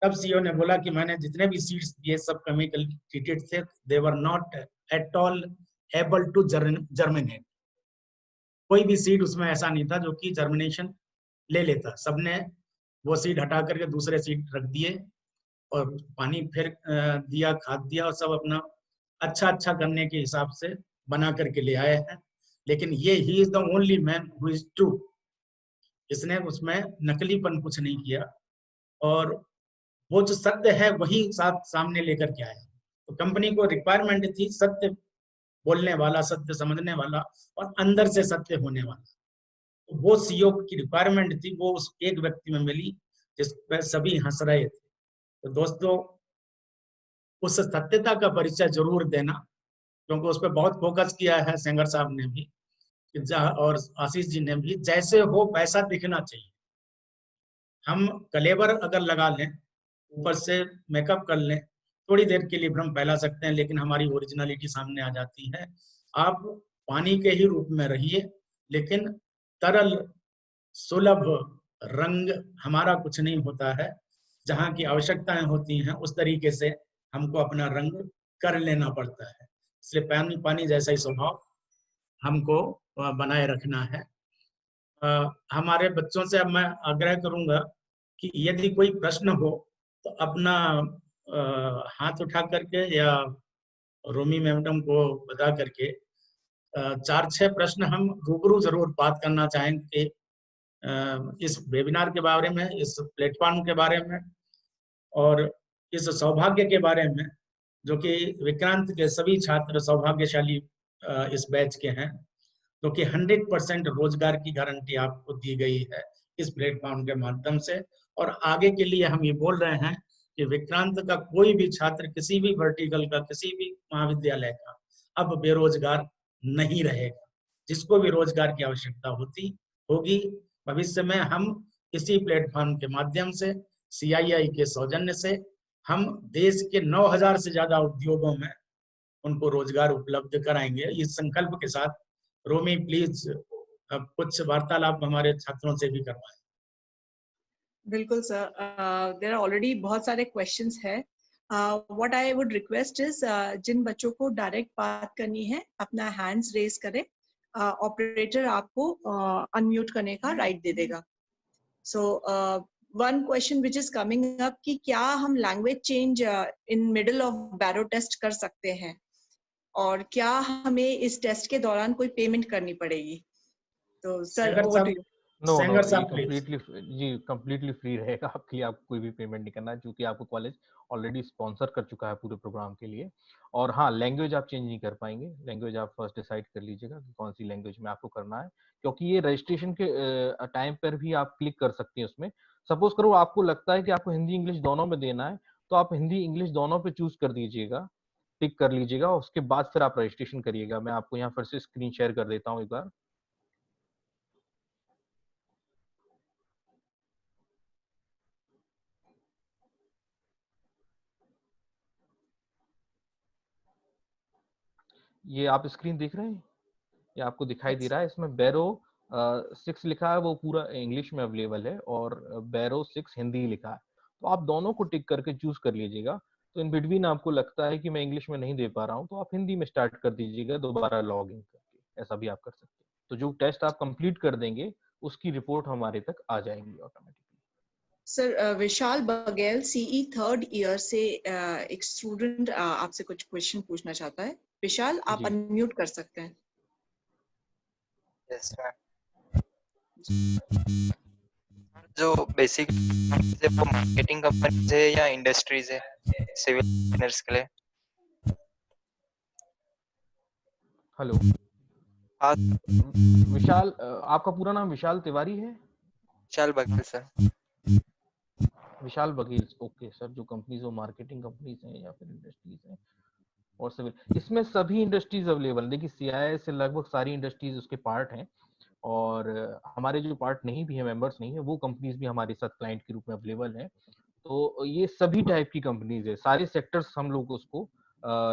तब सीईओ ने बोला कि मैंने जितने भी सीड्स दिए सब केमिकल ट्रीटेड थे, they were not at all able to germinate. कोई भी सीड उसमें ऐसा नहीं था जो कि जर्मिनेशन ले लेता। सबने वो सीड हटा करके दूसरे सीड रख दिए और पानी फिर दिया, खाद दिया और सब अपना अच्छा करने के हिसाब से बना करके ले आए हैं। लेकिन ये he is the only man who is true, इसने उसमें नकलीपन कुछ नहीं किया और वो जो सत्य है वही सामने लेकर के आया। तो कंपनी को रिक्वायरमेंट थी सत्य बोलने वाला, सत्य समझने वाला और अंदर से सत्य होने वाला। तो वो सीईओ की रिक्वायरमेंट थी, वो उस एक व्यक्ति में मिली जिस पर सभी हंस रहे थे। तो दोस्तों उस सत्यता का परिचय जरूर देना, क्योंकि उस पर बहुत फोकस किया है सेंगर साहब ने भी और आशीष जी ने भी। जैसे हो वैसा दिखना चाहिए। हम कलेवर अगर लगा लें, ऊपर से मेकअप कर लें, थोड़ी देर के लिए भ्रम फैला सकते हैं, लेकिन हमारी ओरिजिनलिटी सामने आ जाती है। आप पानी के ही रूप में रहिए, लेकिन तरल सुलभ रंग हमारा कुछ नहीं होता है। जहाँ की आवश्यकताएं होती हैं उस तरीके से हमको अपना रंग कर लेना पड़ता है। इसलिए पानी जैसा ही स्वभाव हमको बनाए रखना है। हमारे बच्चों से अब मैं आग्रह करूंगा कि यदि कोई प्रश्न हो तो अपना हाथ उठा करके या रोमी मैडम को बता करके 4-6 प्रश्न हम रूबरू जरूर बात करना चाहेंगे इस वेबिनार के बारे में, इस प्लेटफॉर्म के बारे में और इस सौभाग्य के बारे में, जो कि विक्रांत के सभी छात्र सौभाग्यशाली इस बैच के हैं, तो कि 100% रोजगार की गारंटी आपको दी गई है इस प्लेटफॉर्म के माध्यम से। और आगे के लिए हम ये बोल रहे हैं कि विक्रांत का कोई भी छात्र किसी भी वर्टिकल का, किसी भी महाविद्यालय का अब बेरोजगार नहीं रहेगा। जिसको भी रोजगार की आवश्यकता होती होगी। भविष्य में हम इसी प्लेटफॉर्म के माध्यम से, CII के सौजन्य से, हम देश के 9,000 से ज्यादा उद्योगों में उनको रोजगार उपलब्ध कराएंगे। इस संकल्प के साथ रोमी प्लीज कुछ वार्तालाप हमारे छात्रों से भी करवाएं। बिल्कुल सर, देयर आर ऑलरेडी बहुत सारे क्वेश्चंस है। What I would request is, जिन बच्चों को डायरेक्ट बात करनी है अपना हैंड्स रेज करें, ऑपरेटर आपको अनम्यूट करने का राइट दे देगा। So one question which is coming up कि क्या हम language change in middle of barrow test कर सकते हैं, और क्या हमें इस टेस्ट के दौरान कोई पेमेंट करनी पड़ेगी? तो sir, over to you. No no, Sengar ये साहब प्लीज। कम्प्लीटली फ्री रहेगा आपके लिए। आपको कोई भी पेमेंट नहीं करना है, क्योंकि आपको कॉलेज ऑलरेडी स्पॉन्सर कर चुका है पूरे प्रोग्राम के लिए। और हाँ, लैंग्वेज आप चेंज नहीं कर पाएंगे। लैंग्वेज आप फर्स्ट डिसाइड कर लीजिएगा कि कौन सी लैंग्वेज में आपको करना है, क्योंकि ये रजिस्ट्रेशन के टाइम पर भी आप क्लिक कर सकते हैं उसमें। सपोज करो आपको लगता है कि आपको हिंदी इंग्लिश दोनों में देना है, तो आप हिंदी इंग्लिश दोनों पे चूज कर दीजिएगा, टिक कर लीजिएगा। उसके बाद फिर आप रजिस्ट्रेशन करिएगा। मैं आपको यहाँ फिर से स्क्रीन शेयर कर देता हूँ एक बार। ये आप स्क्रीन देख रहे हैं, ये आपको दिखाई दे रहा है। इसमें बैरो 6 लिखा है, वो पूरा इंग्लिश में अवेलेबल है, और बैरो 6 हिंदी लिखा है। तो आप दोनों को टिक करके चूज कर लीजिएगा। तो इन बिटवीन आपको लगता है कि मैं इंग्लिश में नहीं दे पा रहा हूँ, तो आप हिंदी में स्टार्ट कर दीजिएगा दोबारा लॉग इन करके। ऐसा भी आप कर सकते हैं। तो जो टेस्ट आप कंप्लीट कर देंगे उसकी रिपोर्ट हमारे तक आ जाएंगी ऑटोमेटिकली। सर, विशाल बघेल CE थर्ड ईयर से एक स्टूडेंट आपसे कुछ क्वेश्चन पूछना चाहता है। विशाल, आप जी। अनम्यूट कर सकते हैं। Yes ma'am. जो बेसिक है वो मार्केटिंग कंपनीज है या इंडस्ट्रीज है सिविल इंजीनियर्स के लिए? हेलो हाँ विशाल, आपका पूरा नाम विशाल तिवारी है? विशाल बघेल सर। विशाल बघेल, ओके सर। जो कंपनीज वो मार्केटिंग कंपनीज हैं या फिर इंडस्ट्रीज हैं और सिविल, इसमें सभी इंडस्ट्रीज अवेलेबल है। देखिए CII से लगभग सारी इंडस्ट्रीज उसके पार्ट हैं, और हमारे जो पार्ट नहीं भी है, मेंबर्स नहीं है, वो कंपनीज भी हमारे साथ क्लाइंट के रूप में अवेलेबल है। तो ये सभी टाइप की कंपनीज है, सारे सेक्टर्स हम लोग उसको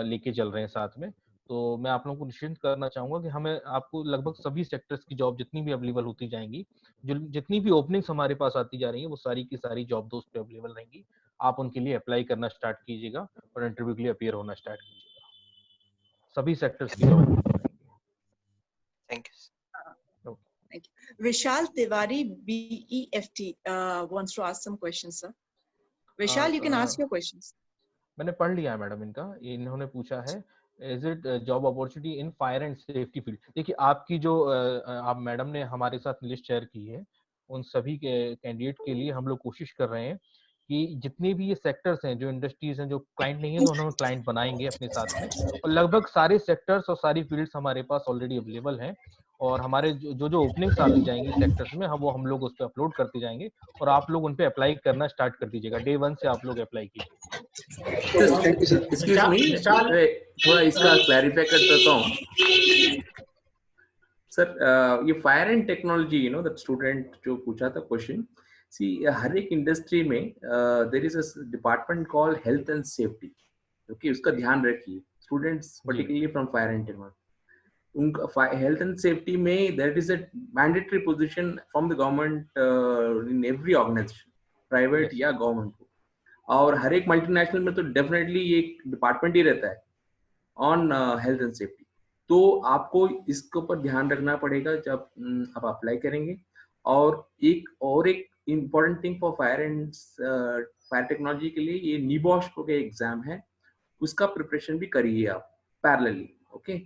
लेके चल रहे हैं साथ में। तो मैं आप लोगों को निश्चिंत करना चाहूंगा कि हमें आपको लगभग सभी सेक्टर्स की जॉब जितनी भी अवेलेबल होती जाएंगी, जो जितनी भी ओपनिंग्स हमारे पास आती जा रही है, वो सारी की सारी जॉब दोस्त पे अवेलेबल रहेंगी। आप उनके लिए अप्लाई करना स्टार्ट कीजिएगा और इंटरव्यू के लिए अपीयर होना स्टार्ट कीजिएगा। सभी सेक्टर्स की job thank you. Vishal Tiwari BEFT wants to ask some questions, sir. Vishal, you can ask your questions. मैंने पढ़ लिया है मैडम इनका। इन्होंने पूछा है, is it job opportunity in fire and safety field? देखिए, आपकी जो आप मैडम ने हमारे साथ लिस्ट शेयर की है, उन सभी के कैंडिडेट के लिए हम लोग कोशिश कर रहे हैं कि जितने भी ये सेक्टर्स हैं, जो इंडस्ट्रीज हैं, जो क्लाइंट नहीं है तो हम क्लाइंट बनाएंगे अपने साथ में। और लगभग सारे सेक्टर्स और सारी फील्ड्स हमारे पास ऑलरेडी अवेलेबल हैं, और हमारे जो ओपनिंग्स आती जाएंगी सेक्टर्स में, हम लोग उस पर अपलोड करते जाएंगे, और आप लोग उन पे अप्लाई करना स्टार्ट कर दीजिएगा। Day 1 से आप लोग अप्लाई कीजिए। एक्सक्यूज मी, थोड़ा इसका क्लैरिफाई कर देता हूँ सर। ये fire and technology, that student जो पूछा था क्वेश्चन, सी हर एक इंडस्ट्री में there is a department called health and safety. Okay, उसका ध्यान रखिए students, particularly from fire and technology. उनका हेल्थ एंड सेफ्टी में there is a mandatory position from the government in every organisation, private या government. और हर एक multinational में तो डेफिनेटली ये डिपार्टमेंट ही रहता है ऑन हेल्थ एंड सेफ्टी। तो आपको इसके ऊपर ध्यान रखना पड़ेगा जब आप अप्लाई करेंगे। और एक important thing for fire technology के लिए, ये नीबॉश का एग्जाम है, उसका प्रिपरेशन भी करिए आप parallelly. Okay,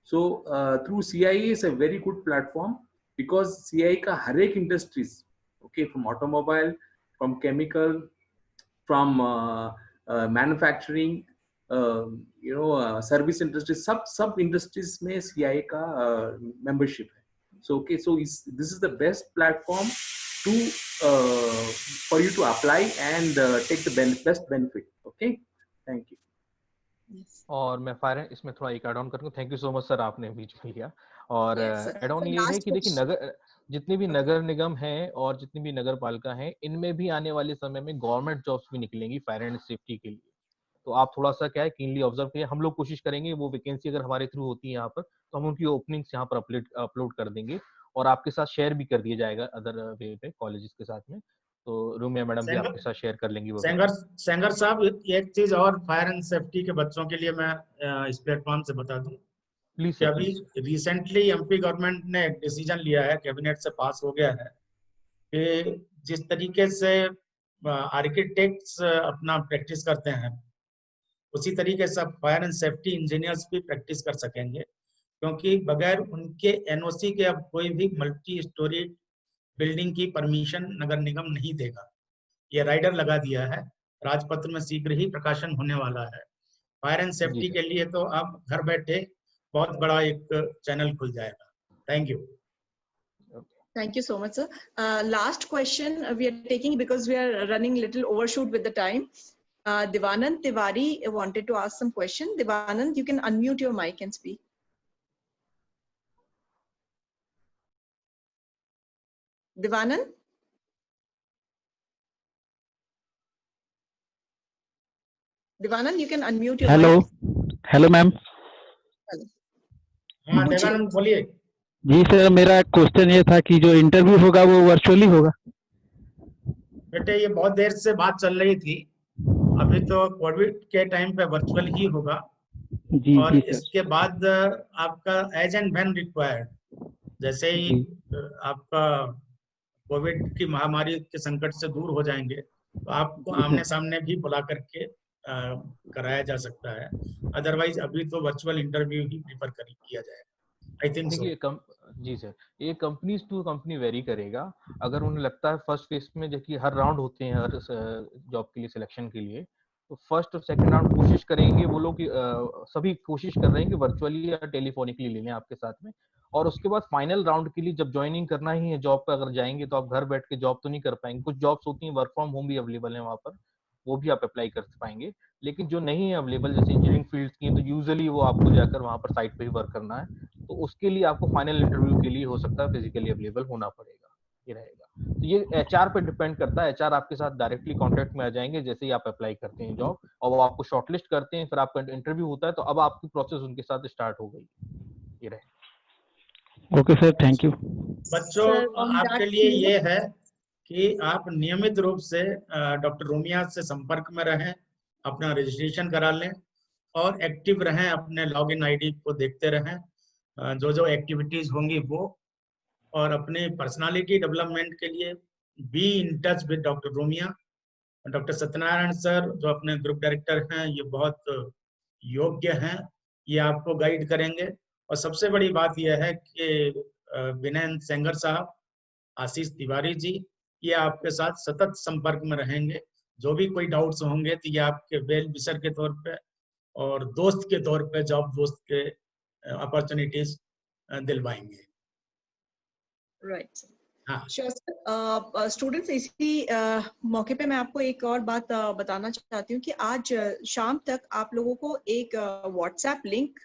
so through CII is a very good platform, because CII का हर एक industries, okay, from automobile, from chemical, from manufacturing, service industry, सब industries में CII का membership है. So okay, so this is the best platform to for you to apply and take the best benefit. Okay, thank you. और मैं fire इसमें थोड़ा एक add on करूंगा। Thank you so much sir, आपने बीच में लिया। और ऐड ऑन ये है कि देखिए, जितनी भी नगर निगम हैं और जितनी भी नगर पालिका हैं, इनमें भी आने वाले समय में गवर्नमेंट जॉब्स भी निकलेंगी फायर एंड सेफ्टी के लिए। तो आप थोड़ा सा क्या है कीनली ऑब्जर्व करिए। हम लोग कोशिश करेंगे वो वैकेंसी अगर हमारे थ्रू होती है यहाँ पर, तो हम उनकी ओपनिंग्स यहाँ पर अपलोड कर देंगे और आपके साथ शेयर भी कर दिया जाएगा अदर वे पे कॉलेजेस के साथ में। तो रूमिया मैडम भी आपके साथ शेयर कर लेंगी वो। सेंगर साहब, एक चीज और फायर एंड सेफ्टी के बच्चों के लिए मैं इस प्लेटफॉर्म से बता दूं प्लीज कि अभी रिसेंटली एमपी गवर्नमेंट ने एक डिसीजन लिया है, कैबिनेट से पास हो गया है, कि जिस तरीके से आर्किटेक्ट्स अपना प्रैक्टिस करते हैं, उसी तरीके से फायर एंड सेफ्टी इंजीनियर्स भी प्रैक्टिस कर सकेंगे, क्योंकि बगैर उनके एनओसी के अब कोई भी मल्टी स्टोरी बिल्डिंग की परमिशन नगर निगम नहीं देगा। ये राइडर लगा दिया है, राजपत्र में शीघ्र ही प्रकाशन होने वाला है। फायर एंड सेफ्टी के लिए तो आप घर बैठे बहुत बड़ा एक चैनल खुल जाएगा। Thank you. Thank you so much, sir. Last question we are taking because we are running little overshoot with the time. Devanand Tiwari wanted to ask some question. Devanand, you can unmute your mic and speak. Devanand? Devanand, you can unmute your mic. Hello ma'am. हाँ देवानंद बोलिए। जी sir, मेरा question ये था कि जो interview होगा वो virtually होगा? बेटे ये बहुत देर से बात चल रही थी, अभी तो कोविड के टाइम पे वर्चुअल ही होगा। जी, और जी, इसके बाद आपका एज एंड व्हेन रिक्वायर्ड, जैसे ही आपका कोविड की महामारी के संकट से दूर हो जाएंगे तो आपको आमने सामने भी बुला करके कराया जा सकता है। अदरवाइज अभी तो वर्चुअल इंटरव्यू ही प्रीफर किया जाएगा। I think so. जी सर, ये कंपनीज टू कंपनी वेरी करेगा। अगर उन्हें लगता है फर्स्ट फेज में, जबकि हर राउंड होते हैं हर जॉब के लिए सिलेक्शन के लिए, तो फर्स्ट और सेकंड राउंड कोशिश करेंगे वो लोग, सभी कोशिश कर रहे हैं कि वर्चुअली या टेलीफोनिकली ले लें आपके साथ में। और उसके बाद फाइनल राउंड के लिए जब ज्वाइनिंग करना ही है जॉब पे अगर जाएंगे, तो आप घर बैठ के जॉब तो नहीं कर पाएंगे। कुछ जॉब्स होती हैं वर्क फ्रॉम होम भी अवेलेबल है वहाँ पर, वो भी आप अप्लाई कर पाएंगे। लेकिन जो नहीं है अवेलेबल, जैसे इंजीनियरिंग फील्ड्स की, तो यूजुअली वो आपको जाकर वहाँ पर साइट पे ही वर्क करना है। तो उसके लिए आपको फाइनल इंटरव्यू के लिए हो सकता है फिजिकली अवेलेबल होना पड़ेगा, ये रहेगा। तो ये एचआर पे डिपेंड करता है। एचआर आपके साथ डायरेक्टली कांटेक्ट में आ जाएंगे जैसे ही आप अप्लाई करते हैं जॉब, और वो आपको शॉर्टलिस्ट करते हैं, फिर आपका इंटरव्यू होता है, तो अब आपकी प्रोसेस उनके साथ स्टार्ट हो गई, ये रहेगा। Okay sir, thank you. बच्चों आपके लिए ये है कि आप नियमित रूप से डॉक्टर रोमिया से संपर्क में रहें, अपना रजिस्ट्रेशन करा लें और एक्टिव रहें, अपने लॉगिन आईडी को देखते रहें, जो जो एक्टिविटीज होंगी वो, और अपने पर्सनालिटी डेवलपमेंट के लिए be in touch with doctor Romia. Doctor Satyanarayana sir जो अपने ग्रुप डायरेक्टर हैं, ये बहुत योग्य हैं, ये आपको गाइड करेंगे। और सबसे बड़ी बात यह है कि विनय सेंगर साहब, आशीष तिवारी जी, ये आपके साथ सतत संपर्क में रहेंगे। जो भी कोई डाउट्स होंगे तो ये आपके वेल विशर के तौर पे और दोस्त के तौर पे, जॉब दोस्त के अपॉर्चुनिटीज दिलवाएंगे। राइट। हाँ स्टूडेंट्स, इसी मौके पे मैं आपको एक और बात बताना चाहती हूँ कि आज शाम तक आप लोगों को एक व्हाट्सएप लिंक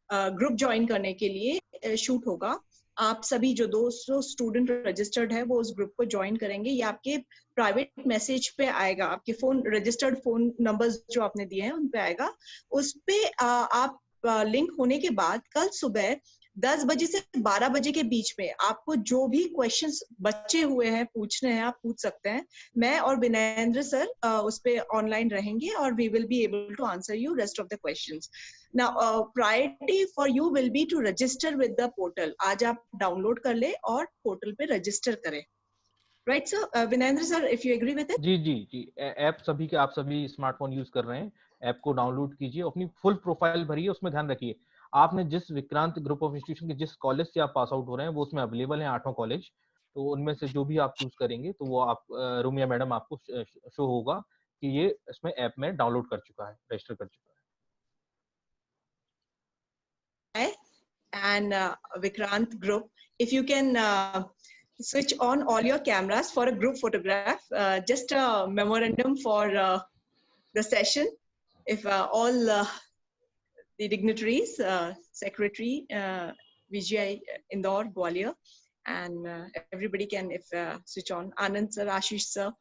ग्रुप ज्वाइन करने के लिए शूट होगा। आप सभी जो 200 स्टूडेंट रजिस्टर्ड है वो उस ग्रुप को ज्वाइन करेंगे। ये आपके प्राइवेट मैसेज पे आएगा, आपके फोन रजिस्टर्ड फोन नंबर्स जो आपने दिए हैं उन पे आएगा। उस पे आप लिंक होने के बाद कल सुबह 10 बजे से 12 बजे के बीच में आपको जो भी क्वेश्चंस बचे हुए हैं पूछने हैं, आप पूछ सकते हैं। मैं और विनयेंद्र सर उस पे ऑनलाइन रहेंगे और we will be able to answer you rest of the questions. Now priority for you will be to register with the portal. आज आप डाउनलोड कर ले और पोर्टल पे रजिस्टर करें। Right sir? Vinayendra sir, if you agree with it. जी जी जी, ऐप सभी के, आप सभी स्मार्टफोन यूज कर रहे हैं, ऐप को डाउनलोड कीजिए, अपनी फुल प्रोफाइल भरिए। उसमें ध्यान रखिए आपने जिस विक्रांत ग्रुप ऑफ इंस्टीट्यूशन के जिस कॉलेज से आप पास आउट हो रहे हैं वो उसमें अवेलेबल हैं 8 कॉलेज। तो उनमें से जो भी आप चूज करेंगे तो वो आप रोमिया मैडम आपको शो होगा कि ये इसमें ऐप में डाउनलोड कर चुका है, रजिस्टर कर चुका है। And Vikrant group, if you can switch on all your cameras for a group photograph, just a memorandum for the session. If all the dignitaries, Secretary, VGI Indore, Gwalior, and everybody can if switch on. Anand sir, Ashish sir,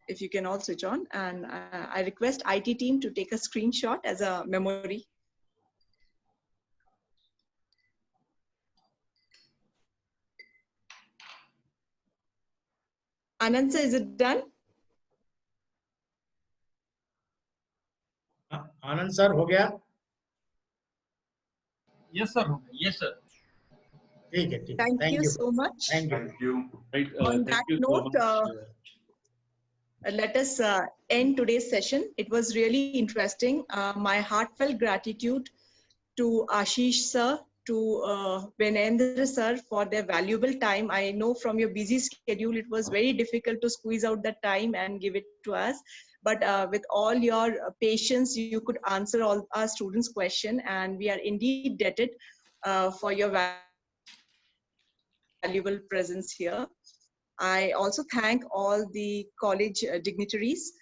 if you can all switch on, and I request IT team to take a screenshot as a memory. Anand sir, is it done? Anand sir हो गया? Yes, sir. Yes, sir. ठीक है, ठीक है. Thank you you so much. Thank you. Thank you. Right. On Thank that you so note, much. let us end today's session. It was really interesting. My heartfelt gratitude to Ashish sir, to Vinendra sir for their valuable time. I know from your busy schedule, it was very difficult to squeeze out the time and give it to us. But with all your patience, you could answer all our students' question, and we are indeed indebted for your valuable presence here. I also thank all the college dignitaries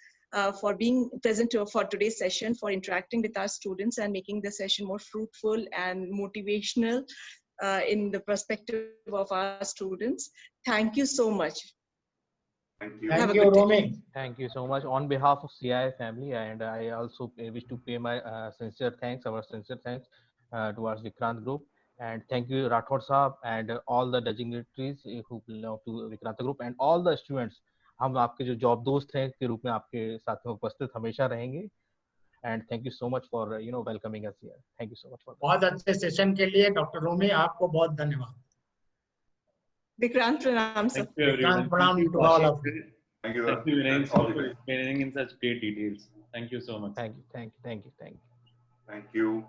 for being present for today's session, for interacting with our students and making the session more fruitful and motivational in the perspective of our students. Thank you so much. Thank you. Thank you, Romy. Thank you so much on behalf of CI family, and I also wish to pay my sincere thanks, our sincere thanks towards Vikrant Group, and thank you Rathod Saab and all the dignitaries who belong to Vikrant Group and all the students. हम आपके जो job दोस्त हैं के रूप में आपके साथ में उपस्थित हमेशा रहेंगे, and thank you so much for welcoming us here. Thank you so much for that. बहुत अच्छे सेशन के लिए डॉक्टर रोमी आपको बहुत धन्यवाद. Vikrant Pranam sir. Thank you, everyone. Vikrant Pranam to all of you. Thank you. Thank you, Viren, All the for best. explaining in such great details. Thank you so much. Thank you, thank you, thank you, thank you. Thank you.